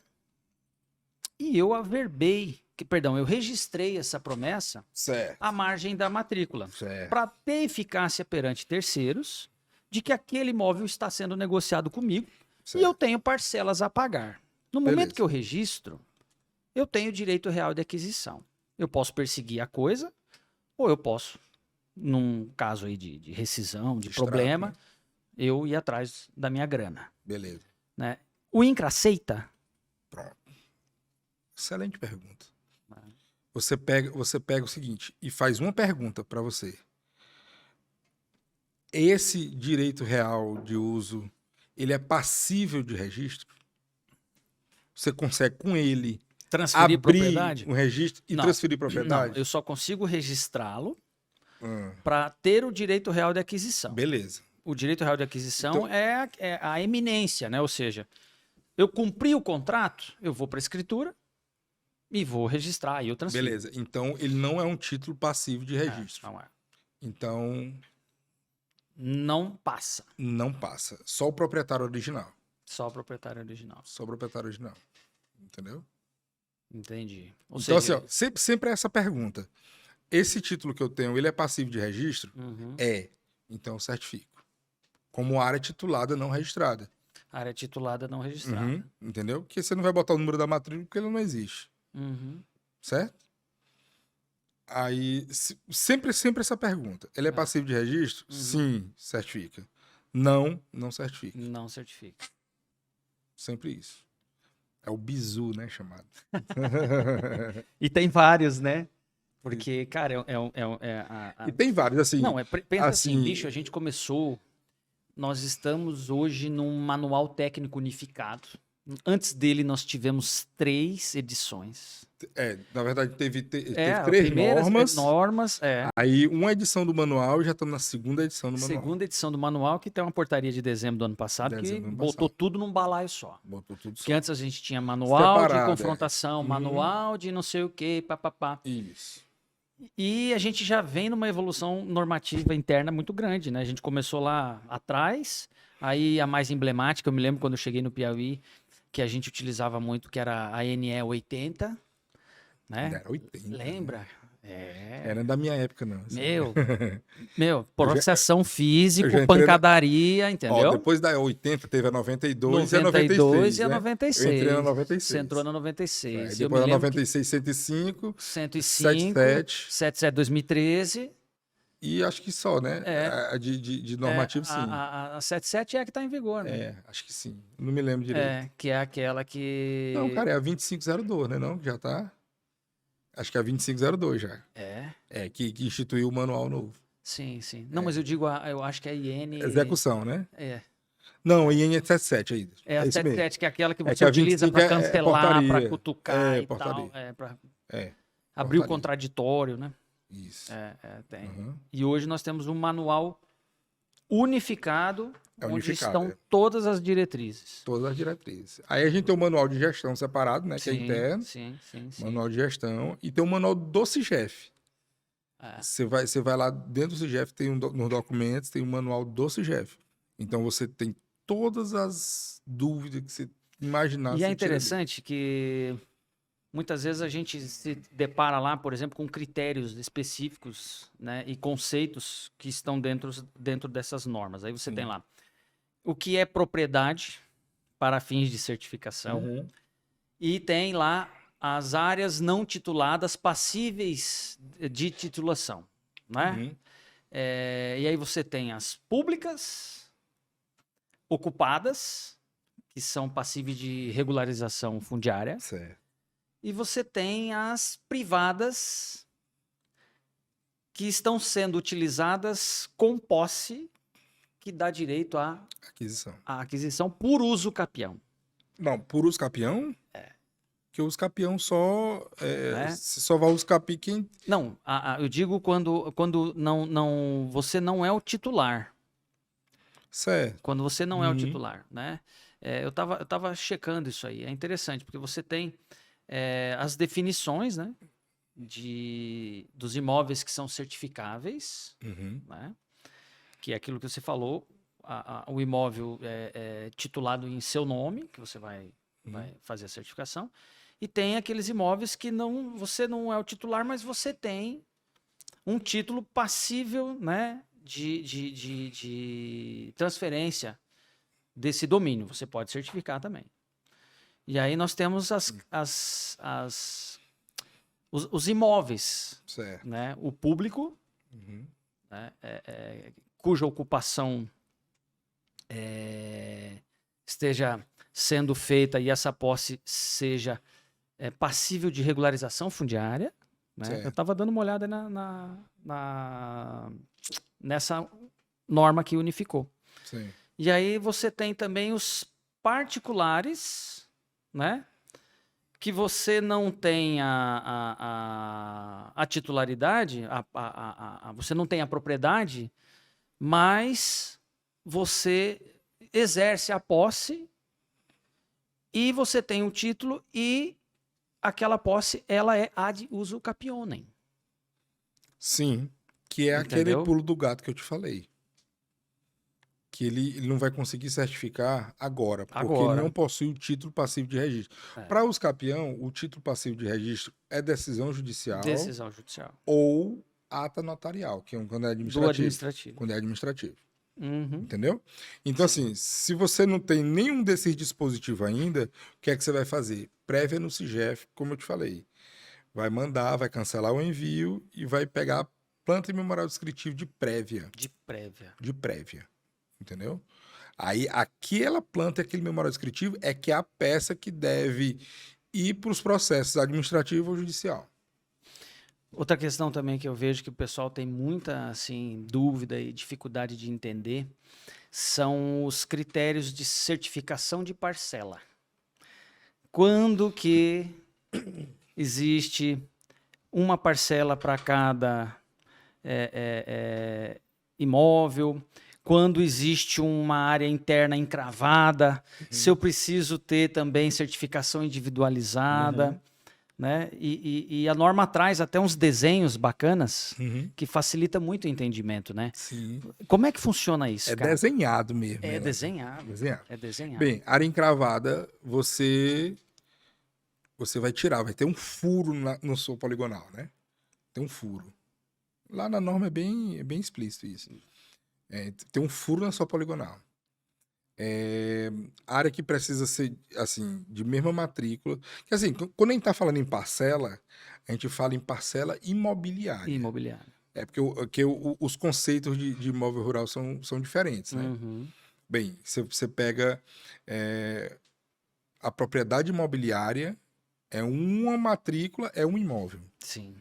e eu eu registrei essa promessa Certo. à margem da matrícula, Certo. para ter eficácia perante terceiros de que aquele imóvel está sendo negociado comigo e eu tenho parcelas a pagar. No momento que eu registro, eu tenho direito real de aquisição. Eu posso perseguir a coisa ou eu posso, num caso aí de rescisão, de problema, né? eu ir atrás da minha grana. Beleza. Né? O INCRA aceita? Pronto. Excelente pergunta. Você pega o seguinte e faz uma pergunta para você. Esse direito real de uso, ele é passível de registro? Você consegue com ele Transferir abrir propriedade? um registro e transferir propriedade? Não, eu só consigo registrá-lo para ter o direito real de aquisição. Beleza. O direito real de aquisição é a eminência, né? Ou seja, eu cumpri o contrato, eu vou para a escritura e vou registrar, e eu transfiro. Beleza. Então, ele não é um título passivo de registro. Não é. Então, não passa. Não passa. Só o proprietário original. Só o proprietário original. Só o proprietário original. Entendeu? Entendi. Ou Então, seja, assim, ó, sempre é essa pergunta. Esse título que eu tenho, ele é passivo de registro? Então eu certifico. Como área titulada não registrada. Área titulada não registrada. Entendeu? Porque você não vai botar o número da matrícula porque ele não existe. Certo? Aí, sempre essa pergunta. Ele é passivo de registro? Sim, certifica. Não certifica. Não certifica. Sempre isso. É o bizu, né, chamado. E tem vários, né? Porque, cara, E tem vários, assim... Não, pensa assim, bicho, a gente começou... Nós estamos hoje num manual técnico unificado. Antes dele, nós tivemos 3 edições. Na verdade, teve 3 normas. Aí, uma edição do manual, já estamos na segunda edição do manual. Segunda edição do manual, que tem uma portaria de dezembro do ano passado, botou tudo num balaio só. Botou tudo só. Porque antes a gente tinha manual de Separado, confrontação, manual de não sei o quê, papapá. Isso. E a gente já vem numa evolução normativa interna muito grande, né? A gente começou lá atrás, aí a mais emblemática, eu me lembro quando eu cheguei no Piauí, que a gente utilizava muito, que era a NE 80, né? Era 80. Lembra? Era da minha época, não. Assim. Processão físico, pancadaria, entendeu? Ó, depois da 80 teve a 92 e a 96. E a 96. Eu entrei na 96. Você entrou na 96. Depois da 96, 105. 77, 2013. E acho que só, né? De normativo, sim. A 77 é a que está em vigor, né? Acho que sim. Não me lembro direito. Que é aquela que... Não, cara, é a 2502, né? Não? Já tá... Acho que é a 2502 já. Que instituiu o manual novo. Sim. Não, mas eu digo, eu acho que é a IN... Execução, né? Não, a IN é 77 aí. É a 77, que é aquela que você utiliza para cancelar, para cutucar e portaria. tal. Para abrir o contraditório, né? Isso. Tem. E hoje nós temos um manual unificado, É onde unificado, estão todas as diretrizes. todas as diretrizes. Aí a gente tem o manual de gestão separado, né? Que é interno. Sim. Manual de gestão. E tem o manual do CIGEF. É. Você vai lá dentro do CIGEF, tem nos documentos, tem o manual do CIGEF. Então você tem todas as dúvidas que você imaginar. E é você tira ali. interessante que muitas vezes a gente se depara lá, por exemplo, com critérios específicos, né, e conceitos que estão dentro dessas normas. Aí você tem lá o que é propriedade para fins de certificação Uhum. e tem lá as áreas não tituladas passíveis de titulação, né? Uhum. E aí você tem as públicas, ocupadas, que são passíveis de regularização fundiária, Certo. e você tem as privadas, que estão sendo utilizadas com posse, que dá direito à Aquisição. aquisição por uso capião. Não, por uso capião? Que o uso capião só. Né? Você só vai usar capi quem. Não, eu digo quando você não é o titular. Certo. Quando você não é o Uhum. titular, né? Eu tava checando isso aí. É interessante, porque você tem as definições, né? Dos imóveis que são certificáveis, Uhum. né? Que é aquilo que você falou, o imóvel é titulado em seu nome, que você vai fazer a certificação. E tem aqueles imóveis que você não é o titular, mas você tem um título passível, né, de transferência desse domínio. Você pode certificar também. E aí nós temos os imóveis, Certo. né? O público, Uhum. né, cuja ocupação esteja sendo feita e essa posse seja passível de regularização fundiária. Né? Certo. Eu estava dando uma olhada nessa norma que unificou. Sim. E aí você tem também os particulares, né? Que você não tem a titularidade, você não tem a propriedade, mas você exerce a posse e você tem o título e aquela posse ela é ad uso capionem. Sim. Que é aquele Entendeu? pulo do gato que eu te falei. Que ele não vai conseguir certificar agora, porque ele não possui o título passivo de registro. Para os capião, o título passivo de registro é decisão judicial ou ata notarial, que é quando é administrativo. Do administrativo. Quando é administrativo. Uhum. Entendeu? Então, Sim. assim, se você não tem nenhum desses dispositivos ainda, o que é que você vai fazer? Prévia no CIGEF, como eu te falei. Vai mandar, vai cancelar o envio e vai pegar a planta e memorial descritivo de prévia. De prévia. De prévia. Entendeu? Aí, aquela planta e aquele memorial descritivo é que é a peça que deve ir para os processos administrativo ou judicial. Outra questão também que eu vejo que o pessoal tem muita assim, dúvida e dificuldade de entender são os critérios de certificação de parcela. Quando que existe uma parcela para cada imóvel? Quando existe uma área interna encravada? Se eu preciso ter também certificação individualizada? Né? E a norma traz até uns desenhos bacanas que facilita muito o entendimento, né? Sim. Como é que funciona isso, cara? Desenhado mesmo. É desenhado. Desenhado. É desenhado. Bem, área encravada, você vai tirar, vai ter um furo no seu poligonal, né? Tem um furo. Lá na norma é bem explícito isso. Tem um furo na sua poligonal. Área que precisa ser, assim, de mesma matrícula. Que, assim, quando a gente tá falando em parcela, a gente fala em parcela imobiliária. Imobiliária. Porque os conceitos de imóvel rural são diferentes, né? Uhum. Bem, você pega a propriedade imobiliária, é uma matrícula, é um imóvel. Sim.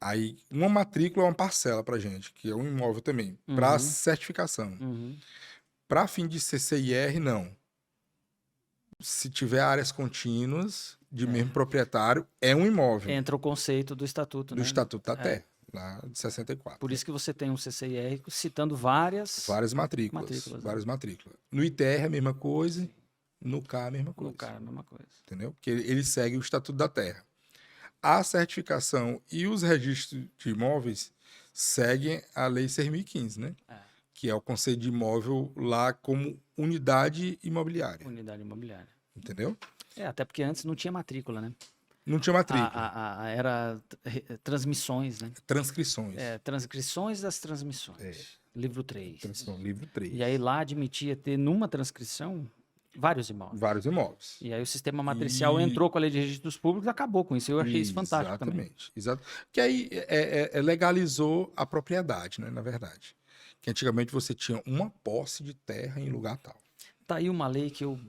Aí, uma matrícula é uma parcela pra gente, que é um imóvel também, para certificação. Para fim de CCIR, não. Se tiver áreas contínuas de mesmo proprietário, é um imóvel. Entra o conceito do estatuto, Do né? Estatuto da Terra. lá de 64. Por isso que você tem um CCIR citando várias Várias matrículas. né? Várias matrículas. No ITR, a mesma coisa. No CA, a mesma coisa. No cara, a mesma coisa. Entendeu? Porque ele segue o Estatuto da Terra. A certificação e os registros de imóveis seguem a Lei 6.015, né? Que é o conceito de imóvel lá como unidade imobiliária. Unidade imobiliária. Entendeu? Até porque antes não tinha matrícula, né? Não tinha matrícula. Era transmissões, né? Transcrições. Transcrições das transmissões. Livro 3. Livro 3. E aí lá admitia ter numa transcrição vários imóveis. Vários imóveis. E aí o sistema matricial entrou com a Lei de Registros Públicos e acabou com isso. Eu achei isso fantástico também. Exatamente. Que aí legalizou a propriedade, né? Na verdade. Que antigamente você tinha uma posse de terra em lugar tal. Tá aí uma lei que eu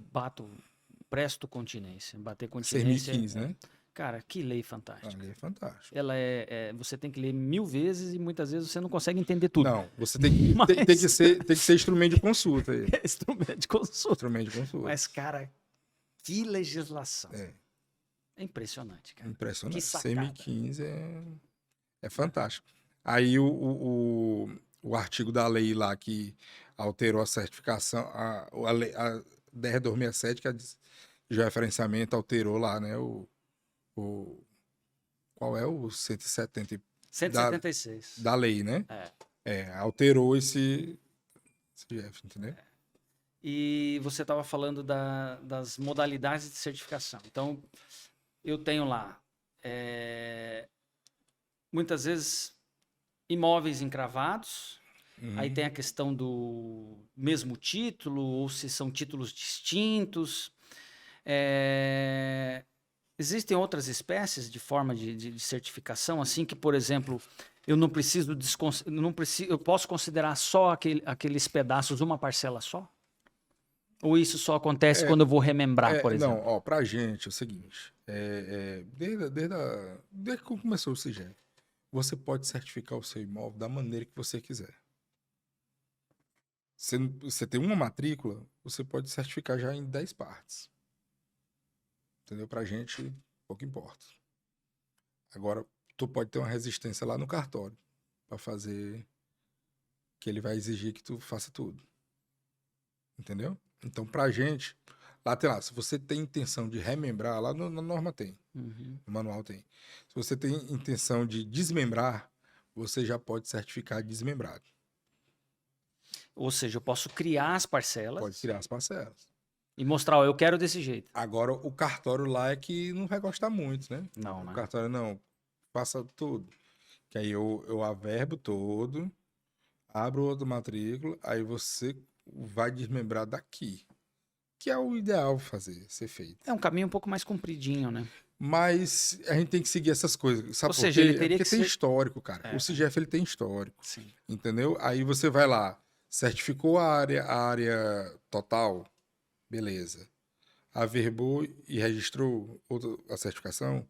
presto continência. Bater continência. 6.015, né? Cara, que lei fantástica. A lei é fantástica. Ela você tem que ler 1000 vezes e muitas vezes você não consegue entender tudo. Não, você tem que ser instrumento de consulta aí. Instrumento de consulta. Instrumento de consulta. Mas, cara, que legislação. É impressionante, cara. Impressionante. Que sacada. 6.015 é fantástico. Aí o artigo da lei lá que alterou a certificação, a 10.267, que é de georreferenciamento, alterou lá, né? Qual é o 170? 176. Da lei, né? Alterou esse GF, entendeu? E você estava falando das modalidades de certificação. Então, eu tenho lá, muitas vezes, imóveis encravados. Aí tem a questão do mesmo título, ou se são títulos distintos. Existem outras espécies de forma de certificação, assim que, por exemplo, eu não preciso, eu posso considerar só aqueles pedaços uma parcela só? Ou isso só acontece quando eu vou remembrar, por exemplo? Não, pra gente é o seguinte, desde que começou o CIGEF, você pode certificar o seu imóvel da maneira que você quiser. Você tem uma matrícula, você pode certificar já em 10 partes. Entendeu? Pra gente, pouco importa. Agora, tu pode ter uma resistência lá no cartório para fazer, que ele vai exigir que tu faça tudo. Entendeu? Então, pra gente, lá tem lá, se você tem intenção de remembrar, lá na norma tem, no manual tem. Se você tem intenção de desmembrar, você já pode certificar desmembrado. Ou seja, eu posso criar as parcelas. Pode criar as parcelas. E mostrar, ó, eu quero desse jeito. Agora, o cartório lá é que não vai gostar muito, né? Não, né? O cartório, não, faça tudo. Que aí eu averbo todo, abro outra matrícula, aí você vai desmembrar daqui. Que é o ideal fazer, ser feito. É um caminho um pouco mais compridinho, né? Mas a gente tem que seguir essas coisas. Sabe Ou seja, ele teria porque que tem ser... histórico, cara. O CIGEF, ele tem histórico. Sim. Entendeu? Aí você vai lá, certificou a área total, beleza. Averbou e registrou a certificação,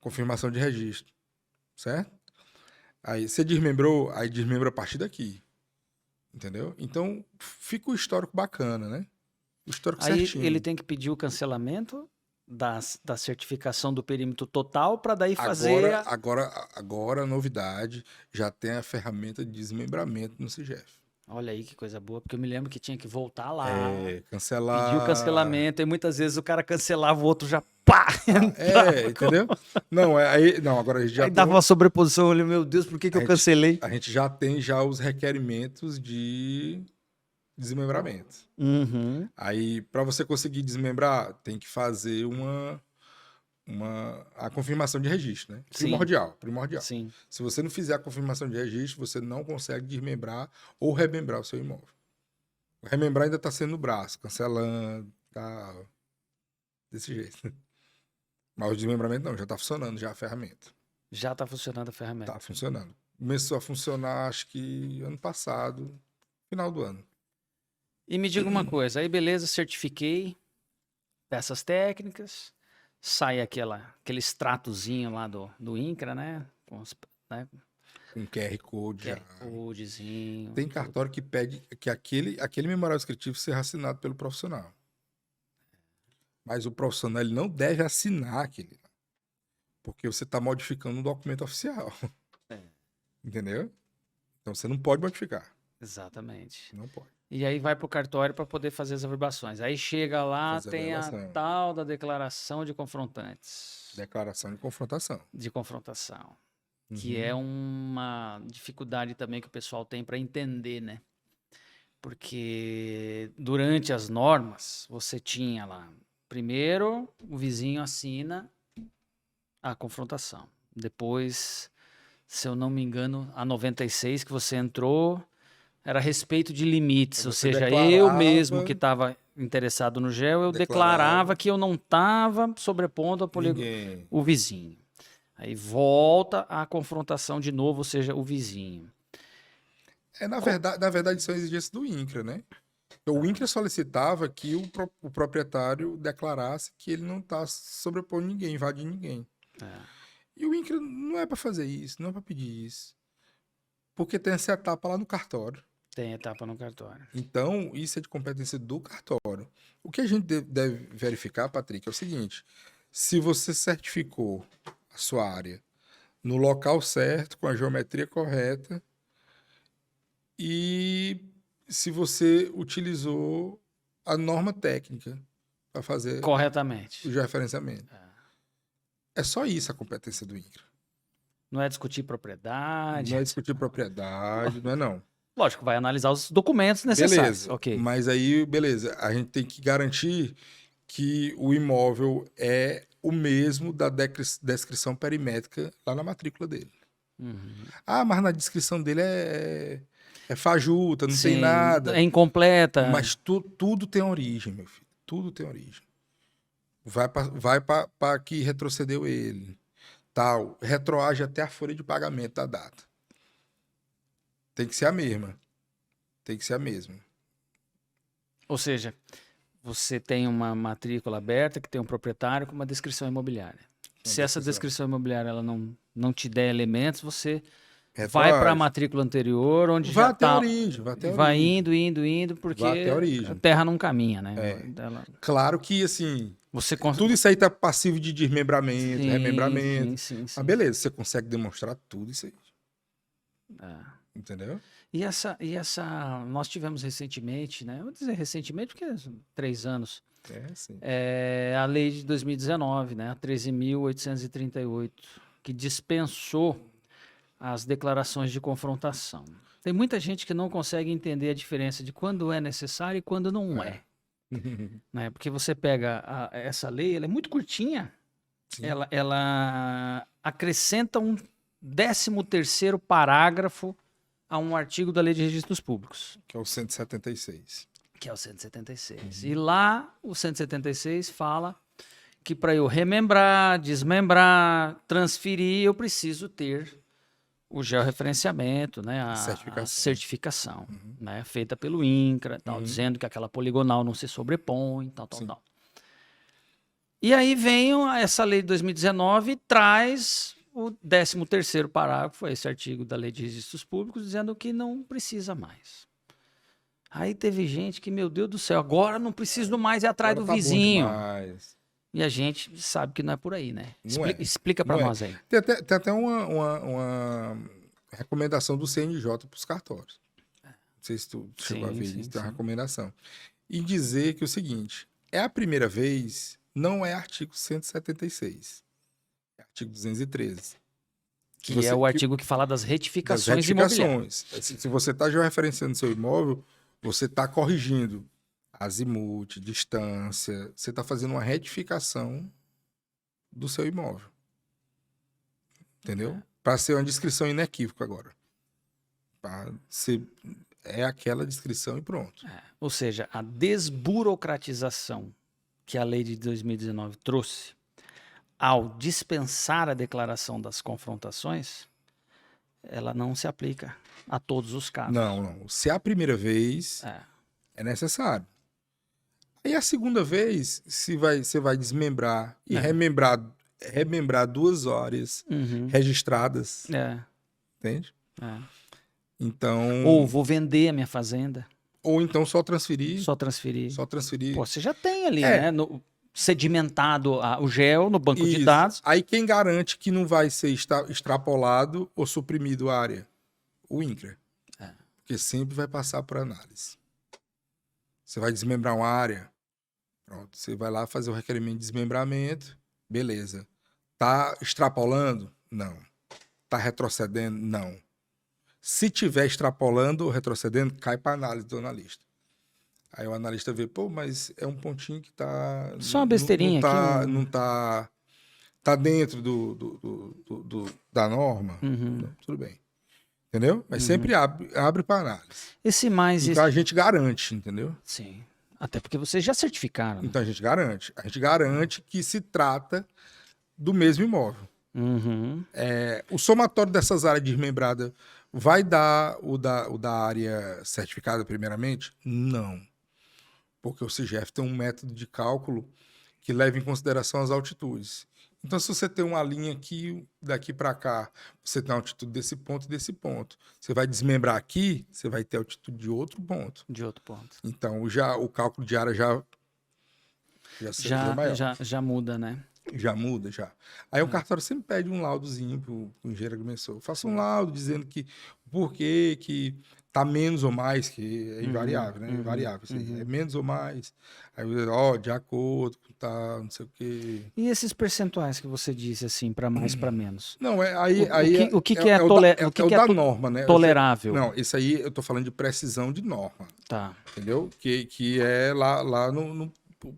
confirmação de registro, certo? Aí você desmembrou, aí desmembra a partir daqui. Entendeu? Então, fica o histórico bacana, né? O histórico aí certinho. Ele tem que pedir o cancelamento da certificação do perímetro total para daí fazer... Agora a novidade, já tem a ferramenta de desmembramento no CIGEF. Olha aí que coisa boa, porque eu me lembro que tinha que voltar lá, cancelar... pedir o cancelamento, e muitas vezes o cara cancelava, o outro já pá! Entendeu? Não, agora a gente já aí dava uma sobreposição, eu olhei, meu Deus, por que eu cancelei? A gente já tem os requerimentos de desmembramento. Aí, para você conseguir desmembrar, tem que fazer a confirmação de registro, né? Primordial. Sim. Se você não fizer a confirmação de registro, você não consegue desmembrar ou remembrar o seu imóvel. O remembrar ainda está sendo no braço, cancelando, tá desse jeito. Mas o desmembramento não, já está funcionando já a ferramenta. Já está funcionando a ferramenta. Está funcionando. Começou a funcionar, acho que ano passado, final do ano. E me diga uma coisa, aí beleza, certifiquei peças técnicas, sai aquele extratozinho lá do INCRA, né? Com QR Code já. Codezinho. Tem cartório que pede que aquele memorial descritivo seja assinado pelo profissional. Mas o profissional ele não deve assinar aquele, porque você está modificando um documento oficial. Entendeu? Então você não pode modificar. Exatamente. Não pode. E aí vai para o cartório para poder fazer as averbações. Aí chega lá, Fazer a tem a averbação. tal da declaração de confrontantes. Declaração de confrontação. De confrontação. Que é Uhum. uma dificuldade também que o pessoal tem para entender, né? Porque durante as normas, você tinha lá, primeiro o vizinho assina a confrontação. Depois, se eu não me engano, a 96 que você entrou era a respeito de limites, ou Você seja, eu mesmo declarava, que estava interessado no gel, eu declarava declarava, que eu não estava sobrepondo ninguém. o vizinho. Aí volta a confrontação de novo, ou seja, o vizinho. Na verdade, são exigências do INCRA, né? O INCRA solicitava que o proprietário declarasse que ele não está sobrepondo ninguém, invadindo ninguém. É, E o INCRA não é para fazer isso, não é para pedir isso. Porque tem essa etapa lá no cartório. tem etapa no cartório. Então, isso é de competência do cartório. O que a gente deve verificar, Patrick, é o seguinte: se você certificou a sua área no local certo, com a geometria correta, e se você utilizou a norma técnica para fazer o Corretamente. georreferenciamento. É só isso a competência do INCRA. Não é discutir propriedade. Não é discutir propriedade, não é não. Lógico, vai analisar os documentos necessários. Beleza, Ok. mas aí, beleza, a gente tem que garantir que o imóvel é o mesmo da descrição perimétrica lá na matrícula dele. Uhum. Ah, mas na descrição dele é fajuta, não tem Sim, nada. é incompleta. Mas tudo tem origem, meu filho. Tudo tem origem. Vai para que retrocedeu ele. Tal. Retroage até a folha de pagamento da data. Tem que ser a mesma. Tem que ser a mesma. Ou seja, você tem uma matrícula aberta que tem um proprietário com uma descrição imobiliária. Se essa descrição imobiliária ela não te der elementos, você vai para a matrícula anterior, onde vai já até a está. origem, vai até a Vai origem. indo, porque Vai até a a origem. terra não caminha, né? Claro que, assim, Você tudo isso aí tá passivo de desmembramento, sim, remembramento. sim. Mas beleza, você consegue demonstrar tudo isso aí. É. Entendeu? E essa, nós tivemos recentemente, né? Vou dizer recentemente porque 3 anos, Sim. a lei de 2019, né? A 13.838, que dispensou as declarações de confrontação. Tem muita gente que não consegue entender a diferença de quando é necessário e quando não é. Né? Porque você pega essa lei, ela é muito curtinha, ela acrescenta um 13º parágrafo a um artigo da Lei de Registros Públicos. Que é o 176. Que é o 176. E lá, o 176 fala que para eu remembrar, desmembrar, transferir, eu preciso ter o georreferenciamento, né? A certificação, né? Feita pelo INCRA, tal, dizendo que aquela poligonal não se sobrepõe, tal. E aí vem essa lei de 2019 e traz o 13º parágrafo, esse artigo da Lei de Registros Públicos, dizendo que não precisa mais. Aí teve gente que, meu Deus do céu, agora não preciso mais ir atrás do vizinho. E a gente sabe que não é por aí, né? Explica para nós aí. Tem até uma recomendação do CNJ para os cartórios. Não sei se tu chegou a ver isso, tem uma recomendação. E dizer que é o seguinte, é a primeira vez, não é artigo 176. Artigo 213. Que é o artigo que fala das retificações imobiliárias. Se você está georreferenciando seu imóvel, você está corrigindo azimuth, distância, você está fazendo uma retificação do seu imóvel. Entendeu? Para ser uma descrição inequívoca agora. É aquela descrição e pronto. Ou seja, a desburocratização que a lei de 2019 trouxe ao dispensar a declaração das confrontações, ela não se aplica a todos os casos. Não. Se é a primeira vez, é necessário. Aí a segunda vez, você vai desmembrar e remembrar 2 horas registradas. Entende? Então... Ou vou vender a minha fazenda. Ou então só transferir. Só transferir. Só transferir. Pô, você já tem ali, né? sedimentado o gel no banco de Isso. dados. Aí quem garante que não vai ser extrapolado ou suprimido a área? O INCRA. Porque sempre vai passar por análise. Você vai desmembrar uma área, pronto, você vai lá fazer o requerimento de desmembramento, beleza. Tá extrapolando? Não. Tá retrocedendo? Não. Se tiver extrapolando ou retrocedendo, cai para análise do analista. Aí o analista vê, pô, mas é um pontinho que tá... Só uma besteirinha aqui. Não tá dentro da norma. Uhum. Não, tudo bem. Entendeu? Mas sempre abre para análise. Então a gente garante, entendeu? Sim. Até porque vocês já certificaram. Né? Então a gente garante. A gente garante que se trata do mesmo imóvel. Uhum. O somatório dessas áreas desmembradas vai dar o da área certificada primeiramente? Não. Porque o CGF tem um método de cálculo que leva em consideração as altitudes. Então, se você tem uma linha aqui, daqui para cá, você tem a altitude desse ponto e desse ponto. Você vai desmembrar aqui, você vai ter altitude de outro ponto. De outro ponto. Então, o cálculo de área seria maior. Já muda, né? Já muda, já. Aí o cartório sempre pede um laudozinho pro engenheiro agrimensor. Faça um laudo dizendo que por que tá menos ou mais, que é invariável, né? Invariável. Assim, é menos ou mais. Aí, de acordo com tá, não sei o quê. E esses percentuais que você disse, assim, para mais, para menos? Não, O que é da norma, né? Tolerável? Não, isso aí eu tô falando de precisão de norma. Tá. Entendeu? Que é lá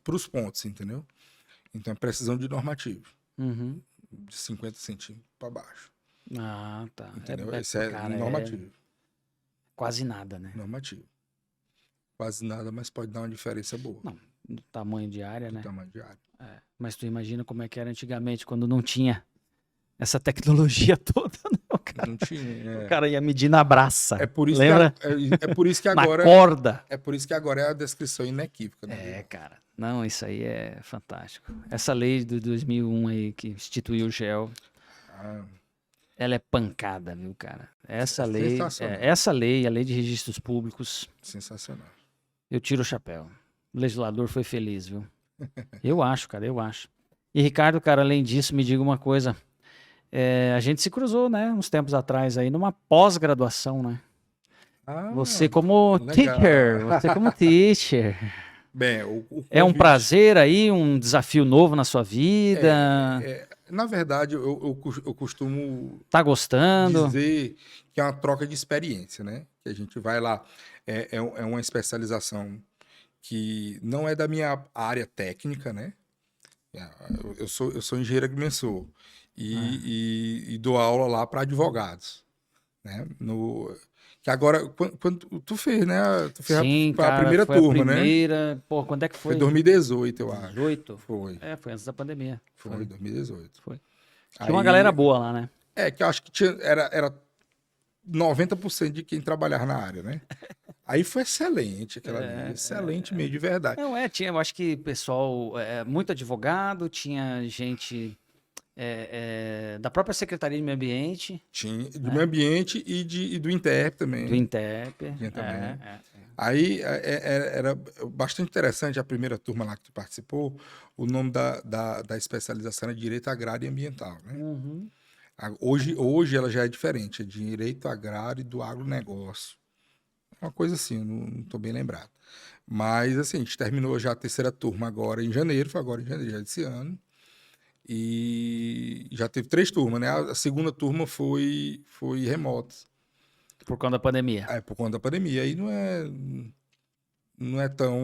pros pontos, entendeu? Então é precisão de normativo. De 50 centímetros para baixo. Ah, tá. Entendeu? Esse é normativo. Quase nada, né? Normativo. Quase nada, mas pode dar uma diferença boa. Não, do tamanho de área, né? Tamanho de área. Mas tu imagina como é que era antigamente, quando não tinha essa tecnologia toda, né? Não tinha. O cara ia medir na braça. É por isso lembra? É por isso que agora... Na corda. É por isso que agora é a descrição inequívoca, né? Cara. Não, isso aí é fantástico. Essa lei de 2001 aí, que instituiu o GEL, ela é pancada, viu, cara? Essa lei, a lei de registros públicos... Sensacional. Eu tiro o chapéu. O legislador foi feliz, viu? Eu acho, cara, eu acho. E, Ricardo, cara, além disso, me diga uma coisa. A gente se cruzou, né, uns tempos atrás aí, numa pós-graduação, né? Você como teacher. Bem, é um prazer aí, um desafio novo na sua vida? Na verdade, eu costumo tá gostando? Dizer que é uma troca de experiência, né? Que a gente vai lá, é uma especialização que não é da minha área técnica, né? Eu sou engenheiro agrimensor e dou aula lá para advogados, né? Que agora, quando tu fez, né? Tu fez Sim, a primeira turma, né? Pô, quando é que foi? Foi 2018, eu acho. 2018? Foi. Foi antes da pandemia. Foi 2018. Foi. Tinha uma galera boa lá, né? Que eu acho que era 90% de quem trabalhava na área, né? Aí foi excelente aquela ali, excelente meio de verdade. Não, eu acho que pessoal, muito advogado, tinha gente da própria Secretaria de Meio Ambiente. Tinha, do Meio Ambiente e do INTERP também. Do INTERP. Aí era bastante interessante a primeira turma lá que tu participou, o nome da especialização é Direito Agrário e Ambiental, né? Hoje ela já é diferente, é Direito Agrário e do Agronegócio. Uma coisa assim, eu não estou bem lembrado. Mas, assim, a gente terminou já a terceira turma agora em janeiro, foi agora em janeiro já desse ano. E já teve 3 turmas, né? A segunda turma foi remota. Por conta da pandemia. Por conta da pandemia. Aí não é tão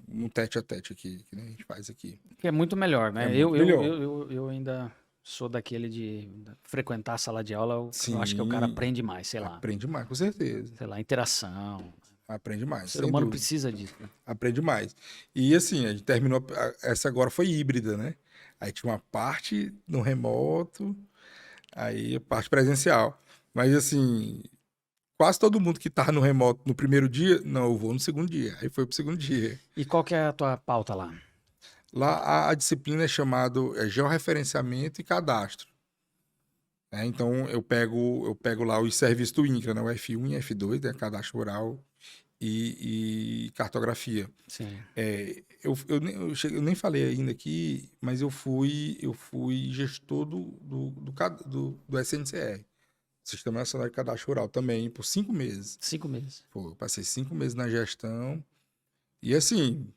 um tete a tete aqui, que nem a gente faz aqui. Que é muito melhor, né? Melhor. Eu ainda sou daquele de frequentar a sala de aula, eu acho que o cara aprende mais, sei lá. Aprende mais, com certeza. Sei lá, interação. Aprende mais. O ser humano precisa disso. Né? Aprende mais. E assim, a gente terminou, essa agora foi híbrida, né? Aí tinha uma parte no remoto, aí a parte presencial. Mas assim, quase todo mundo que estava no remoto no primeiro dia, não, eu vou no segundo dia. Aí foi pro segundo dia. E qual que é a tua pauta lá? Lá a disciplina é chamada georreferenciamento e cadastro. Então eu pego lá os serviços do INCRA, né? O F1 e F2, né? Cadastro Rural e cartografia. Sim. Eu nem falei ainda aqui, mas eu fui gestor do SNCR, Sistema Nacional de Cadastro Rural, também, por 5 meses. 5 meses. Pô, eu passei 5 meses na gestão e, assim,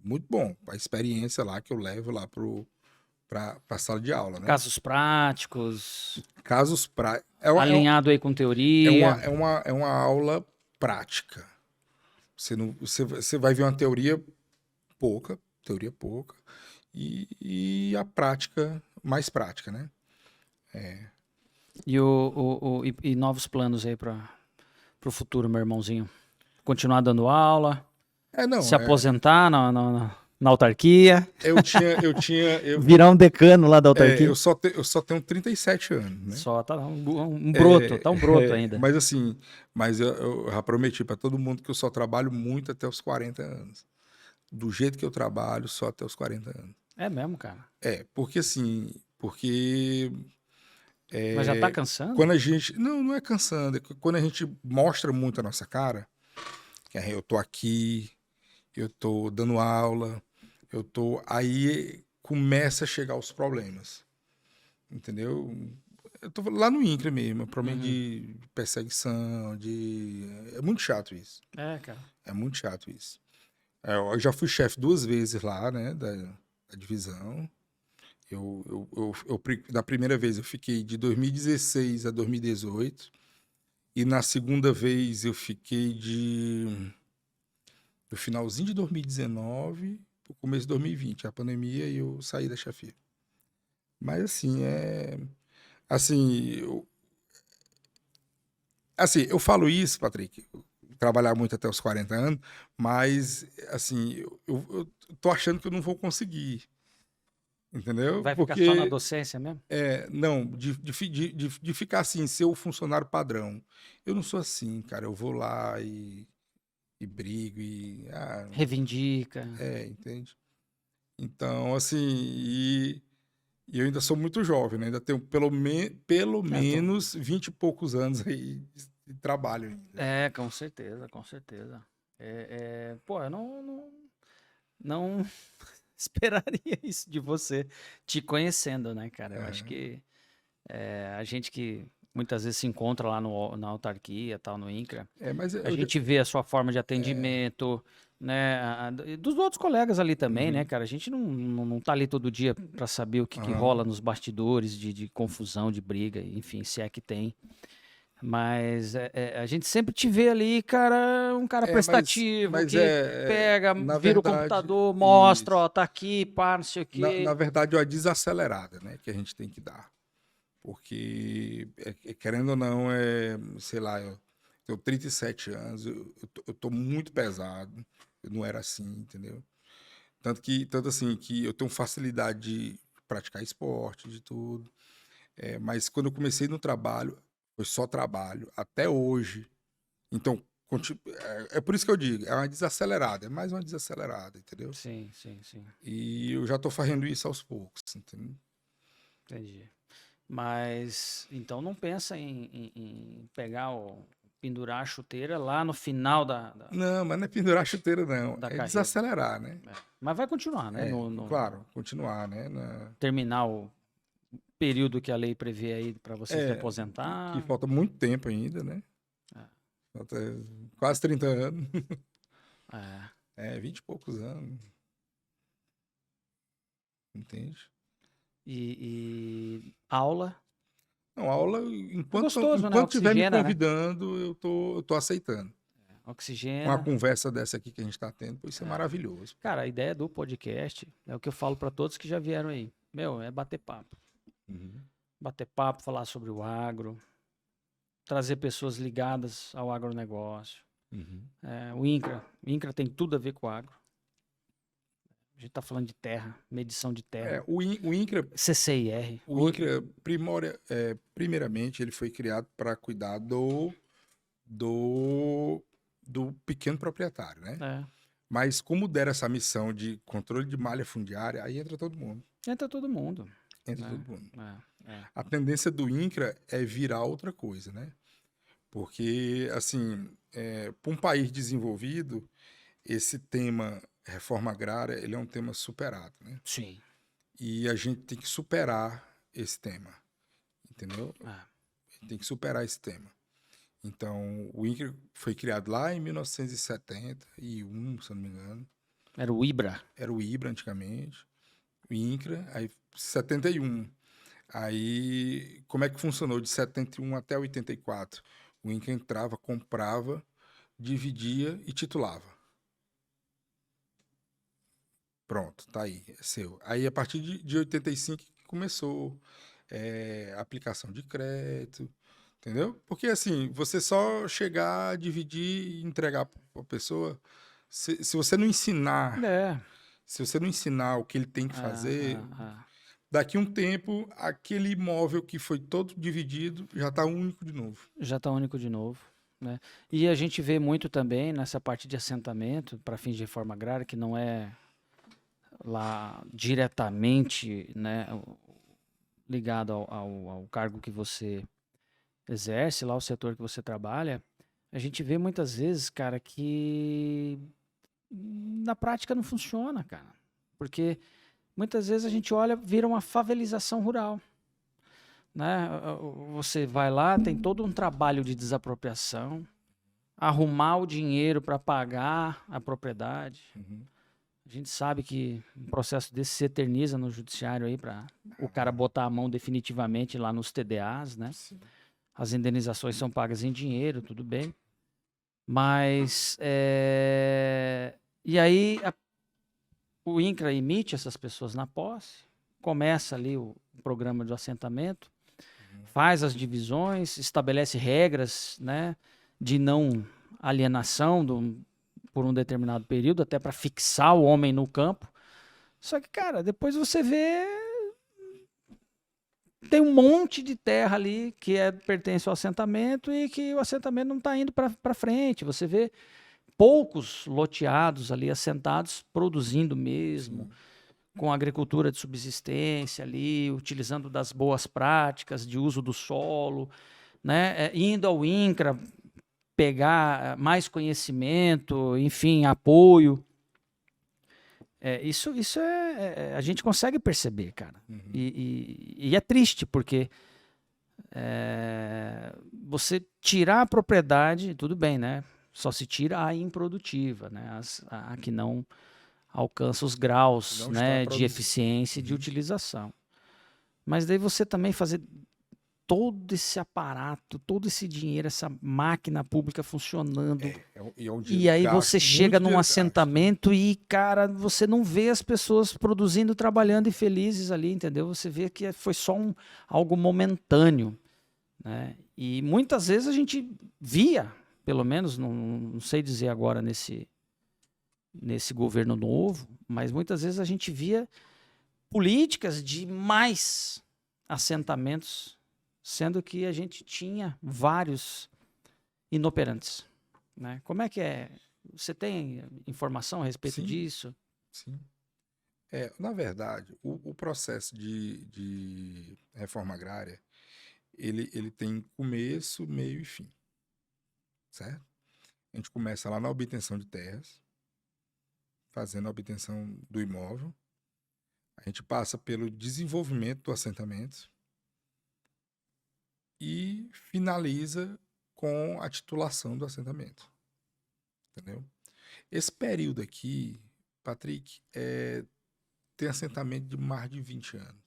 muito bom. A experiência lá que eu levo lá para a sala de aula, né? Casos práticos, Casos práticos. alinhado aí com teoria. É uma aula prática. Você vai ver uma teoria pouca, e a prática, mais prática, né? E novos planos aí para o futuro, meu irmãozinho? Continuar dando aula, Não, se aposentar na autarquia, eu, virar um decano lá da autarquia. eu só tenho 37 anos, né? Só tá um broto, tá um broto ainda. Mas assim, eu já prometi para todo mundo que eu só trabalho muito até os 40 anos. Do jeito que eu trabalho, só até os 40 anos. É mesmo, cara. Porque assim, Mas já tá cansando? quando a gente, não é cansando, quando a gente mostra muito a nossa cara, que eu tô aqui, eu tô dando aula, aí começa a chegar os problemas. Entendeu? Eu tô lá no INCRA mesmo, problema de perseguição, é muito chato isso. É, cara. É muito chato isso. Eu já fui chefe 2 vezes lá, né, da divisão. Na primeira vez eu fiquei de 2016 a 2018. E na segunda vez eu fiquei do finalzinho de 2019 pro começo de 2020, a pandemia, e eu saí da chefia. Mas assim, eu falo isso, Patrick, trabalhar muito até os 40 anos, mas assim, eu tô achando que eu não vou conseguir. Entendeu? Vai ficar só na docência mesmo? Não, de ficar assim, ser o funcionário padrão. Eu não sou assim, cara. Eu vou lá e brigo Reivindica. Entende? Então, assim, e eu ainda sou muito jovem, né? Ainda tenho pelo menos 20 e poucos anos aí de trabalho ainda. Com certeza, com certeza. Pô, eu não esperaria isso de você, te conhecendo, né, cara? Eu acho que a gente que muitas vezes se encontra lá na autarquia, tal, no INCRA, Mas a gente vê a sua forma de atendimento, né, e dos outros colegas ali também, né, cara? A gente não tá ali todo dia para saber o que rola nos bastidores de confusão, de briga, enfim, se é que tem. Mas a gente sempre te vê ali, cara, um cara prestativo, mas que pega, na vira o verdade, computador, mostra, isso. ó, tá aqui, pá, não sei o quê. Na verdade, é a desacelerada, né, que a gente tem que dar. Porque, querendo ou não, sei lá, eu tenho 37 anos, eu tô muito pesado, eu não era assim, entendeu? Tanto assim, que eu tenho facilidade de praticar esporte, de tudo. Mas quando eu comecei no trabalho, foi só trabalho, até hoje. Então, é por isso que eu digo, é uma desacelerada, é mais uma desacelerada, entendeu? Sim, sim, sim. E eu já tô fazendo isso aos poucos, entendeu? Entendi. Mas, então não pensa em pegar pendurar a chuteira lá no final da Não, mas não é pendurar a chuteira, não. da É carreira. desacelerar, né? Mas vai continuar, né? Claro, continuar, né? Terminar o período que a lei prevê aí para você se Que aposentar. falta muito tempo ainda, né? Falta quase 30 anos. 20 e poucos anos. Entende? E aula? Não, aula, enquanto gostoso, né? estiver me Oxigena, né? convidando, eu tô aceitando. Uma Oxigena. conversa dessa aqui que a gente tá tendo, pô, isso é maravilhoso. Cara, a ideia do podcast é o que eu falo para todos que já vieram aí. Meu, é bater papo. Bater papo, falar sobre o agro, trazer pessoas ligadas ao agronegócio. O INCRA tem tudo a ver com o agro. A gente está falando de terra, medição de terra. O INCRA, CCIR. o INCRA primeiramente, ele foi criado para cuidar do pequeno proprietário, né? Mas como deram essa missão de controle de malha fundiária, aí entra todo mundo. Entra todo mundo. A tendência do INCRA é virar outra coisa, né? Porque, assim, para um país desenvolvido, esse tema reforma agrária, ele é um tema superado, né? Sim. E a gente tem que superar esse tema, entendeu? Ah, Tem que superar esse tema. Então, o INCRA foi criado lá em 1971, se eu não me engano. era o IBRA. Era o IBRA antigamente, o INCRA, aí 71. Aí, como é que funcionou de 71 até 84? O INCRA entrava, comprava, dividia e titulava. Pronto, tá aí, é seu. Aí, a partir de 85, que começou a aplicação de crédito, entendeu? Porque, assim, você só chegar, dividir e entregar para a pessoa, se você não ensinar, É. se você não ensinar o que ele tem que fazer, Ah. daqui a um tempo, aquele imóvel que foi todo dividido já está único de novo. Já está único de novo. Né? E a gente vê muito também nessa parte de assentamento para fins de reforma agrária, que não é lá diretamente, né, ligado ao cargo que você exerce, lá o setor que você trabalha, a gente vê muitas vezes, cara, que na prática não funciona, cara. Porque muitas vezes a gente olha, vira uma favelização rural. Né? Você vai lá, tem todo um trabalho de desapropriação, arrumar o dinheiro para pagar a propriedade. A gente sabe que um processo desse se eterniza no judiciário aí para o cara botar a mão definitivamente lá nos TDAs, né? Sim. As indenizações são pagas em dinheiro, tudo bem. Mas e aí o INCRA emite essas pessoas na posse, começa ali o programa de assentamento, faz as divisões, estabelece regras, né, de não alienação por um determinado período, até para fixar o homem no campo. Só que, cara, depois você vê, tem um monte de terra ali que pertence ao assentamento e que o assentamento não está indo para frente. Você vê poucos loteados ali assentados produzindo mesmo. Sim. Com agricultura de subsistência ali, utilizando das boas práticas de uso do solo, né? Indo ao INCRA pegar mais conhecimento, enfim, apoio. Isso a gente consegue perceber, cara. E é triste, porque você tirar a propriedade, tudo bem, né? Só se tira a improdutiva, né? A que não alcança os graus, Não está né, de produzindo. eficiência e de utilização. Mas daí você também fazer todo esse aparato, todo esse dinheiro, essa máquina pública funcionando. E aí você chega num assentamento e, cara, você não vê as pessoas produzindo, trabalhando e felizes ali, entendeu? Você vê que foi só algo momentâneo, né? E muitas vezes a gente via, pelo menos, não sei dizer agora nesse governo novo, mas muitas vezes a gente via políticas de mais assentamentos, sendo que a gente tinha vários inoperantes. Né? Como é que é? Você tem informação a respeito disso? Sim. Na verdade, o processo de reforma agrária, ele tem começo, meio e fim. Certo? A gente começa lá na obtenção de terras, fazendo a obtenção do imóvel. A gente passa pelo desenvolvimento do assentamento e finaliza com a titulação do assentamento. Entendeu? Esse período aqui, Patrick, tem assentamento de mais de 20 anos.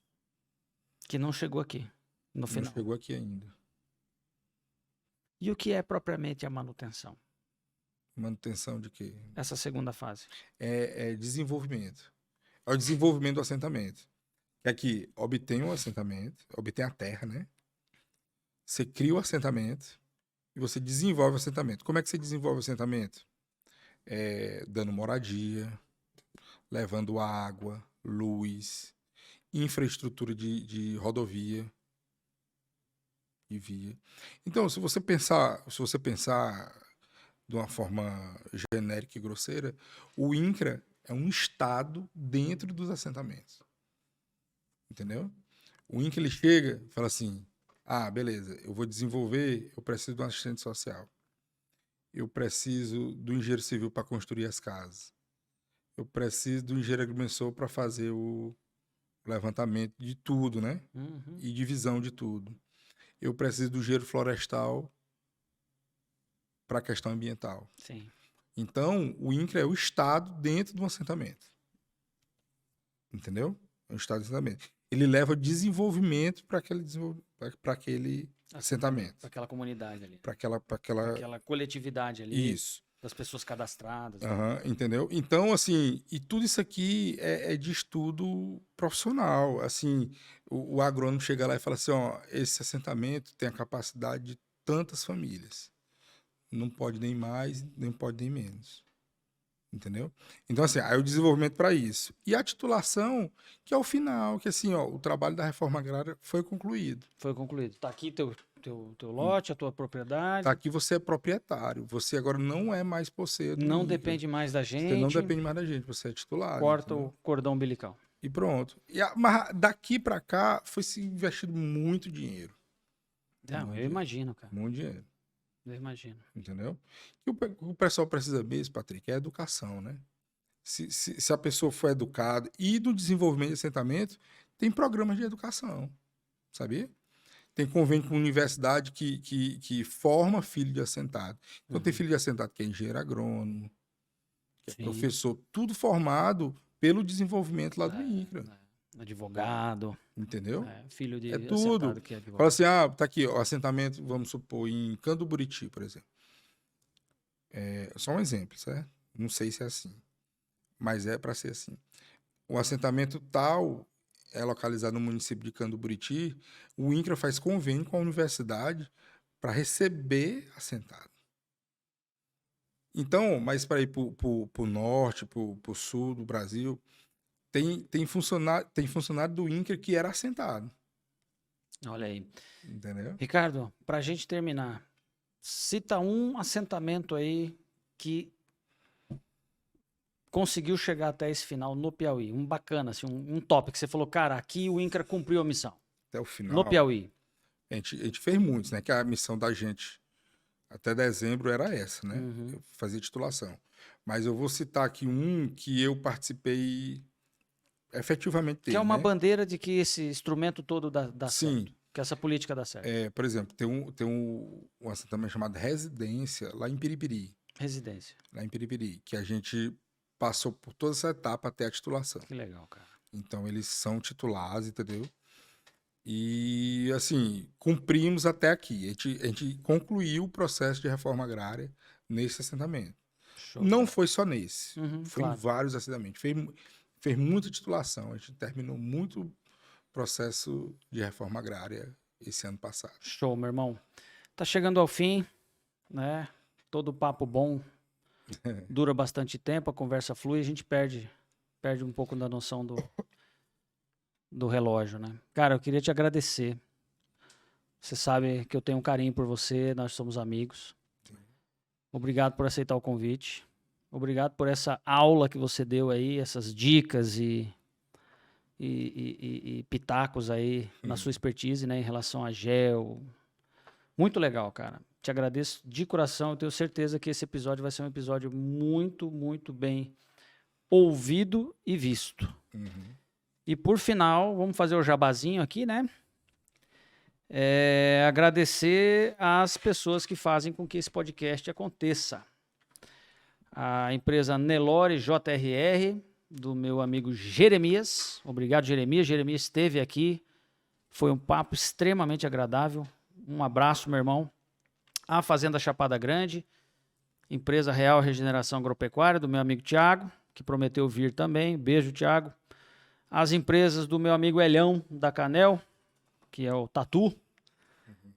Que não chegou aqui, no final. Não chegou aqui ainda. E o que é propriamente a manutenção? Manutenção de quê? Essa segunda fase. É desenvolvimento. É o desenvolvimento do assentamento. Aqui, obtém o assentamento, obtém a terra, né? Você cria o assentamento e você desenvolve o assentamento. Como é que você desenvolve o assentamento? Dando moradia, levando água, luz, infraestrutura de rodovia e via. Então, se você pensar de uma forma genérica e grosseira, o INCRA é um estado dentro dos assentamentos. Entendeu? O INCRA, ele chega e fala assim, Ah, beleza, eu vou desenvolver, eu preciso de um assistente social. Eu preciso do engenheiro civil para construir as casas. Eu preciso do engenheiro agrimensor para fazer o levantamento de tudo, né? Uhum. E divisão de tudo. Eu preciso do engenheiro florestal para a questão ambiental. Sim. Então, o INCRA é o Estado dentro de um assentamento. Entendeu? É um Estado de assentamento. Ele leva desenvolvimento para aquele assentamento. Para aquela comunidade ali. Para aquela. Aquela coletividade ali. Isso. Das pessoas cadastradas. Aham, entendeu? Então, assim, e tudo isso aqui é de estudo profissional. Assim, o agrônomo chega lá e fala assim, ó, esse assentamento tem a capacidade de tantas famílias. Não pode nem mais, nem pode nem menos. Entendeu? Então, assim, aí o desenvolvimento para isso. E a titulação, que é o final, que assim, ó, o trabalho da reforma agrária foi concluído. Foi concluído. Tá aqui teu lote, a tua propriedade. Tá aqui você é proprietário. Você agora não é mais posseiro. Não depende mais da Você não gente. depende mais da gente, você é titulado. Corta entendeu? o cordão umbilical. E pronto. Mas daqui para cá foi se investido muito dinheiro. Não, eu imagino, cara. Muito dinheiro. Eu imagino. Entendeu? E o pessoal precisa mesmo, Patrick, é educação, né? Se a pessoa for educada e no desenvolvimento de assentamento, tem programas de educação, sabia? Tem convênio com universidade que forma filho de assentado. Então tem filho de assentado que é engenheiro agrônomo, que é Sim. professor, tudo formado pelo desenvolvimento lá do INCRA. Advogado. Entendeu? Filho de É tudo. assentado que é advogado. Fala assim, ah, tá aqui, ó, assentamento, vamos supor, em Canduburiti, por exemplo. É só um exemplo, certo? Não sei se é assim, mas é para ser assim. O assentamento tal é localizado no município de Canduburiti, o INCRA faz convênio com a universidade para receber assentado. Então, mas para ir para o norte, para o sul do Brasil, tem funcionário do INCRA que era assentado. Olha aí. Entendeu? Ricardo, para a gente terminar, cita um assentamento aí que conseguiu chegar até esse final no Piauí. Um bacana, assim, um top, que você falou, cara, aqui o INCRA cumpriu a missão. Até o final. No Piauí. A gente fez muitos, né? Que a missão da gente até dezembro era essa, né? Uhum. Eu fazia titulação. Mas eu vou citar aqui um que eu participei efetivamente dele, Que é uma né? bandeira de que esse instrumento todo dá Sim. certo. Que essa política dá certo. Por exemplo, tem um assentamento chamado Residência, lá em Piripiri. Residência. Lá em Piripiri, que a gente passou por toda essa etapa até a titulação. Que legal, cara. Então, eles são titulados, entendeu? E, assim, cumprimos até aqui. A gente concluiu o processo de reforma agrária nesse assentamento. Show. Não foi só nesse. Uhum, foi claro. em vários assentamentos. Fez muita titulação. A gente terminou muito processo de reforma agrária esse ano passado. Show, meu irmão. Tá chegando ao fim, né? Todo papo bom dura bastante tempo, a conversa flui, a gente perde um pouco da noção do relógio, né? Cara, eu queria te agradecer. Você sabe que eu tenho um carinho por você, nós somos amigos. Obrigado por aceitar o convite. Obrigado por essa aula que você deu aí, essas dicas e pitacos aí na sua expertise, né, em relação a gel. Muito legal, cara. Te agradeço de coração. Eu tenho certeza que esse episódio vai ser um episódio muito, muito bem ouvido e visto. Uhum. E por final, vamos fazer o jabazinho aqui, né? Agradecer às pessoas que fazem com que esse podcast aconteça. A empresa Nelore JRR, do meu amigo Jeremias. Obrigado, Jeremias. Jeremias esteve aqui. Foi um papo extremamente agradável. Um abraço, meu irmão. A Fazenda Chapada Grande, empresa Real Regeneração Agropecuária, do meu amigo Tiago, que prometeu vir também. Beijo, Tiago. As empresas do meu amigo Elhão, da Canel, que é o Tatu.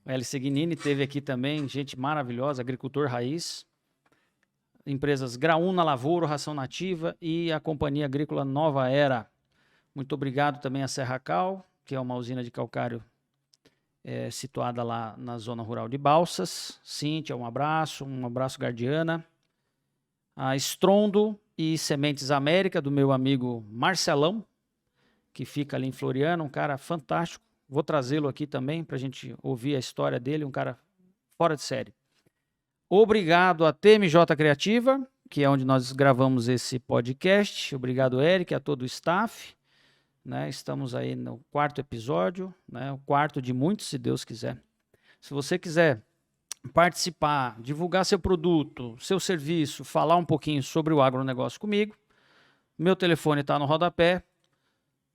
O L. Seguinini esteve aqui também, gente maravilhosa, agricultor raiz. Empresas Graúna Lavoura, Ração Nativa e a Companhia Agrícola Nova Era. Muito obrigado também a Serra Cal, que é uma usina de calcário situada lá na zona rural de Balsas. Cíntia, um abraço Guardiana. A Estrondo e Sementes América, do meu amigo Marcelão, que fica ali em Floriano, um cara fantástico. Vou trazê-lo aqui também para a gente ouvir a história dele, um cara fora de série. Obrigado a TMJ Criativa, que é onde nós gravamos esse podcast. Obrigado, Eric, a todo o staff. Né? Estamos aí no 4º episódio, né? O 4º de muitos, se Deus quiser. Se você quiser participar, divulgar seu produto, seu serviço, falar um pouquinho sobre o agronegócio comigo, meu telefone está no rodapé.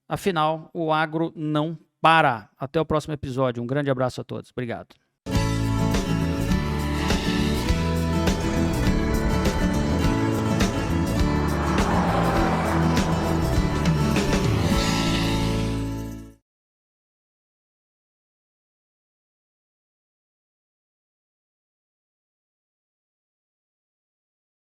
Afinal, o agro não para. Até o próximo episódio. Um grande abraço a todos. Obrigado.